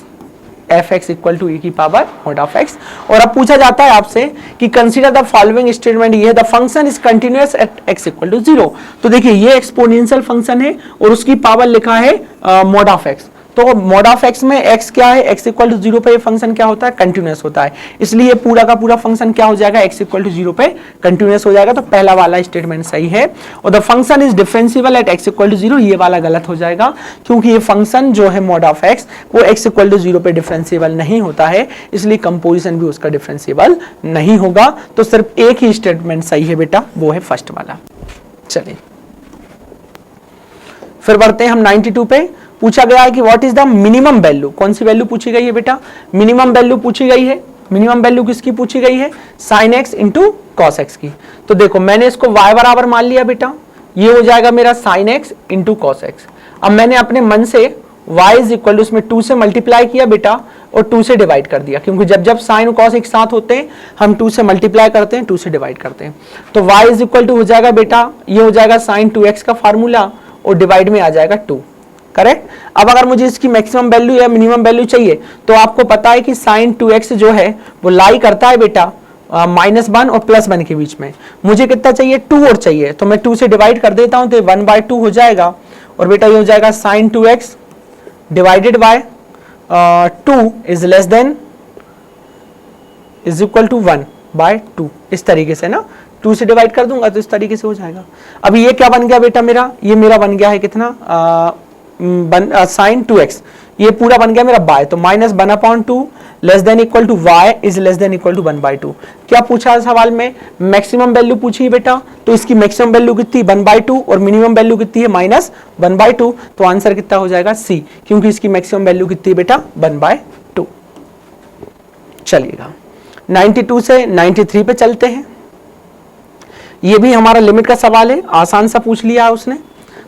f(x) equal to e की पावर mod ऑफ x। और अब पूछा जाता है आपसे कि कंसीडर द फॉलोइंग स्टेटमेंट, ये the function is continuous at x equal to 0। तो देखिए ये एक्सपोनेंशियल फंक्शन है और उसकी पावर लिखा है mod ऑफ x। तो mod ऑफ x में x क्या है, x इक्वल टू 0 पे ये फंक्शन क्या होता है, कंटिन्यूअस होता है, इसलिए पूरा का पूरा फंक्शन क्या हो जाएगा, x इक्वल टू 0 पे कंटिन्यूअस हो जाएगा। तो पहला वाला स्टेटमेंट सही है। और the function is differentiable at x equal to 0, ये वाला गलत हो जाएगा, क्योंकि ये फंक्शन जो है mod ऑफ x वो x इक्वल टू 0 पे डिफरेंशिएबल नहीं होता है, इसलिए कंपोजिशन भी उसका डिफरेंशिएबल नहीं होगा। तो सिर्फ एक ही स्टेटमेंट सही है बेटा, वो है फर्स्ट वाला। चलिए फिर बढ़ते हैं हम 92 पे। पूछा गया है कि what is the minimum value, कौन सी वैल्यू पूछी गई है बेटा, मिनिमम वैल्यू पूछी गई है। मिनिमम वैल्यू किसकी पूछी गई है, sin x into cos x की। तो देखो मैंने इसको y बराबर मान लिया बेटा, ये हो जाएगा मेरा sin x into cos x. अब मैंने अपने मन से y इज इक्वल टू उसमें 2 से मल्टीप्लाई किया बेटा और 2 से डिवाइड कर दिया, क्योंकि जब जब साइन और कॉस एक साथ होते हैं हम 2 से मल्टीप्लाई करते हैं, 2 से डिवाइड करते हैं। तो y इज इक्वल टू हो जाएगा बेटा, ये हो जाएगा sin 2x का फार्मूला और डिवाइड में आ जाएगा 2, करेक्ट। अब अगर मुझे इसकी मैक्सिमम वैल्यू या मिनिमम वैल्यू चाहिए तो आपको पता है कि sin 2x जो है वो लाई करता है बेटा -1 और +1 के बीच में। मुझे कितना चाहिए, 2 और चाहिए, तो मैं 2 से डिवाइड कर देता हूं, तो 1/2 हो जाएगा। और बेटा ये हो जाएगा sin 2x divided by 2 is less than is equal to 1/2, इस तरीके से ना 2 से डिवाइड कर दूंगा तो इस तरीके से हो जाएगा। अब ये क्या बन गया बेटा मेरा, ये मेरा बन गया है कितना sin 2x, ये पूरा बन गया मेरा बाय, तो -1/2 less than equal to y is less than equal to 1/2। क्या पूछा सवाल में, मैक्सिमम वैल्यू पूछी बेटा, तो इसकी मैक्सिमम वैल्यू कितनी 1/2 और मिनिमम वैल्यू कितनी है -1/2, तो आंसर कितना हो जाएगा C, क्योंकि इसकी मैक्सिमम वैल्यू कितनी है बेटा 1/2। चलिएगा 92 से 93 पे चलते हैं। ये भी हमारा लिमिट का सवाल है, आसान सा पूछ लिया है उसने।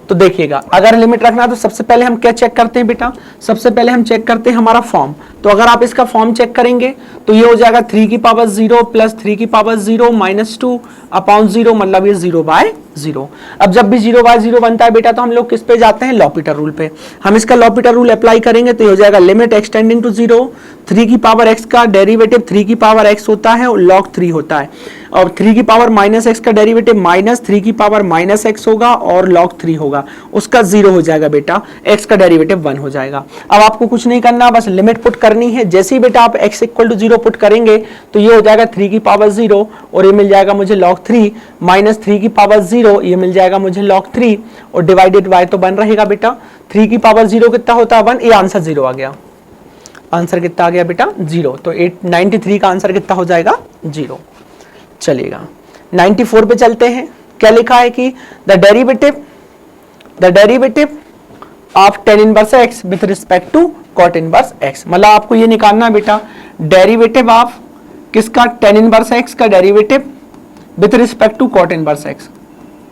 तो देखिएगा, अगर लिमिट रखना है तो सबसे पहले हम क्या चेक करते हैं बेटा, सबसे पहले हम चेक करते हैं हमारा फॉर्म। तो अगर आप इसका फॉर्म चेक करेंगे तो ये हो जाएगा 3 की पावर 0 प्लस 3 की पावर 0 माइनस 2 अपॉन 0, मतलब ये 0/0। अब जब भी 0/0 बनता है बेटा तो हम लोग किस पे जाते हैं, लॉपिटर रूल पे। हम इसका लॉपिटर रूल अप्लाई करेंगे तो ये हो जाएगा लिमिट एक्सटेंडिंग टू 0, 3 की पावर x का डेरिवेटिव 3 की पावर x होता है और log 3 होता है, और 3 की पावर माइनस x का डेरिवेटिव माइनस 3 की पावर माइनस x होगा और log 3 होगा, उसका 0 हो जाएगा बेटा, x का डेरिवेटिव 1 हो जाएगा। अब आपको कुछ नहीं करना, बस लिमिट पुट करनी है। जैसे ही बेटा आप x इक्वल टू 0 पुट करेंगे तो ये हो जाएगा 3 की पावर 0 और ये मिल जाएगा मुझे log 3 माइनस 3 की पावर 0, ये मिल जाएगा मुझे log 3 और डिवाइडेड y तो बन रहेगा बेटा 3 की पावर 0 कितना होता है 1, ये आंसर 0 आ गया। आंसर कितना आ गया बेटा 0, तो 93 का आंसर कितना हो जाएगा 0। चलिएगा 94 पे चलते हैं। क्या लिखा है कि the derivative of tan inverse x with respect to cot inverse x, मतलब आपको ये निकालना है बेटा डेरिवेटिव ऑफ किसका, tan इनवर्स x का derivative with respect to cot inverse x,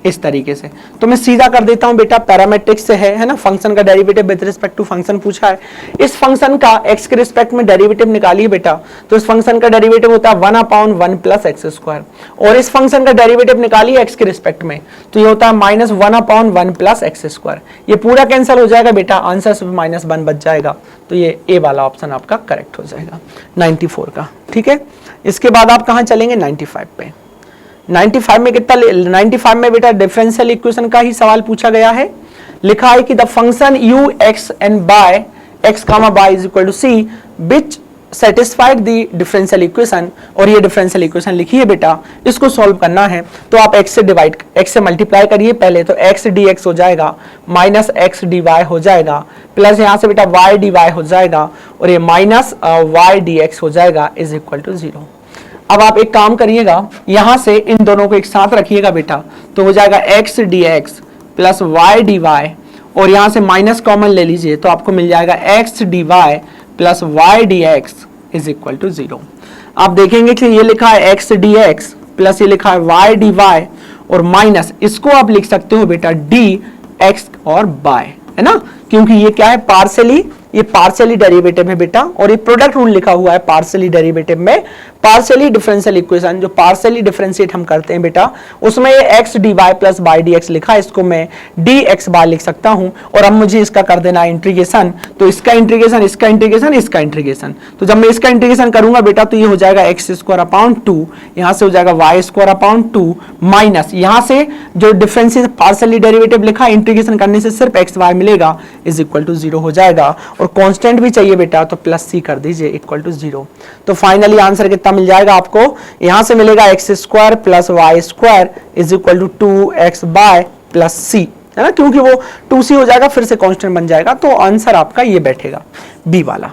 इस तरीके से। तो मैं सीधा कर देता हूं बेटा, पैरामेट्रिक्स से है ना, फंक्शन का derivative with respect to function पूछा है। इस फंक्शन का x के रिस्पेक्ट में डेरिवेटिव निकालिए बेटा, तो इस फंक्शन का डेरिवेटिव होता है 1/1 प्लस एक्स स्क्वायर, और इस फंक्शन का डेरिवेटिव निकालिए x के रिस्पेक्ट में तो ये होता है -1/1 प्लस एक्स स्क्वायर। ये पूरा कैंसिल हो जाएगा बेटा, आंसर सिर्फ -1 बच जाएगा, तो ये ए वाला ऑप्शन आपका करेक्ट हो जाएगा 94 का। ठीक है, इसके बाद आप कहां चलेंगे 95 पे। 95 में कितना, 95 में बेटा डिफरेंशियल इक्वेशन का ही सवाल पूछा गया है। लिखा है कि the function u x and by x, y is equal to c which satisfied the differential equation, और ये डिफरेंशियल इक्वेशन लिखी है बेटा, इसको सॉल्व करना है तो आप x से मल्टीप्लाई करिए पहले, तो x dx हो जाएगा माइनस x dy हो जाएगा, प्लस यहाँ से बेटा y dy हो जाएगा और ये माइनस y dx हो जाएगा इज इक्वल टू 0। अब आप एक काम करिएगा, यहां से इन दोनों को एक साथ रखिएगा बेटा, तो हो जाएगा x dx plus y dy, और यहां से माइनस कॉमन ले लीजिए तो आपको मिल जाएगा x dy plus y dx is equal to 0। आप देखेंगे कि ये लिखा है x dx प्लस ये लिखा है y dy और माइनस इसको आप लिख सकते हो बेटा dx और y, है ना, क्योंकि ये क्या है पार्शियली, ये पार्शियली डेरिवेटिव है बेटा, और ये प्रोडक्ट रूल लिखा हुआ है पार्शियली डेरिवेटिव में। पार्शियली डिफरेंशियल इक्वेशन जो पार्शियली डिफरेंशिएट हम करते हैं बेटा, उसमें ये x dy plus y dx लिखा है, इसको मैं dx बार लिख सकता हूं, और अब मुझे इसका कर देना है इंटीग्रेशन, तो इसका इंटीग्रेशन, इसका इंटीग्रेशन, इसका इंटीग्रेशन, तो जब मैं इसका इंटीग्रेशन करूंगा बेटा तो ये हो जाएगा x स्क्वायर अपॉन 2, यहां से हो जाएगा y स्क्वायर अपॉन 2 माइनस यहां से जो डिफरेंशियल पार्शियली डेरिवेटिव लिखा है इंटीग्रेशन करने से सिर्फ x y मिलेगा इज इक्वल टू 0 हो जाएगा, और कांस्टेंट भी चाहिए बेटा तो प्लस c कर दीजिए इक्वल टू 0। तो फाइनली आंसर कितना मिल जाएगा आपको, यहां से मिलेगा x square plus y square is equal to 2x by plus c, है ना, क्योंकि वो 2c हो जाएगा फिर से कांस्टेंट बन जाएगा, तो आंसर आपका ये बैठेगा बी वाला।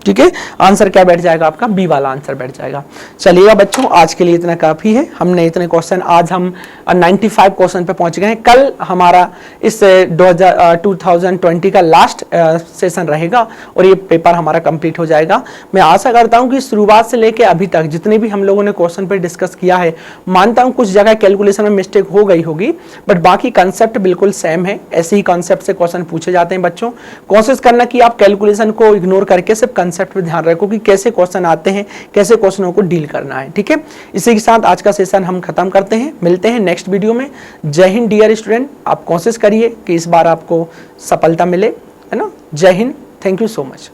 ठीक है, आंसर क्या बैठ जाएगा आपका, बी वाला आंसर बैठ जाएगा। चलिएगा बच्चों, आज के लिए इतना काफी है, हमने इतने क्वेश्चन, आज हम 95 क्वेश्चन पे पहुंच गए हैं। कल हमारा इस 2020 का लास्ट सेशन रहेगा और ये पेपर हमारा कंप्लीट हो जाएगा। मैं आशा करता हूं कि शुरुआत से लेके अभी तक जितने भी हम लोगों ने क्वेश्चन पे डिस्कस किया है, मानता हूं कुछ जगह कैलकुलेशन में मिस्टेक हो गई होगी, बट बाकी कंसेप्ट बिल्कुल सेम है। ऐसे ही कंसेप्ट से क्वेश्चन पूछे जाते हैं बच्चों। कोशिश करना कि आप कैलकुलेशन को इग्नोर करके सिर्फ कंसेप्ट पे ध्यान रखो कि कैसे क्वेश्चन आते हैं, कैसे क्वेश्चनों को डील करना है। ठीक है, इसी के साथ आज का सेशन हम खत्म करते हैं, मिलते हैं नेक्स्ट वीडियो में। जय हिंद डियर स्टूडेंट, आप कोशिश करिए कि इस बार आपको सफलता मिले, है ना। जय Hind, thank you so much.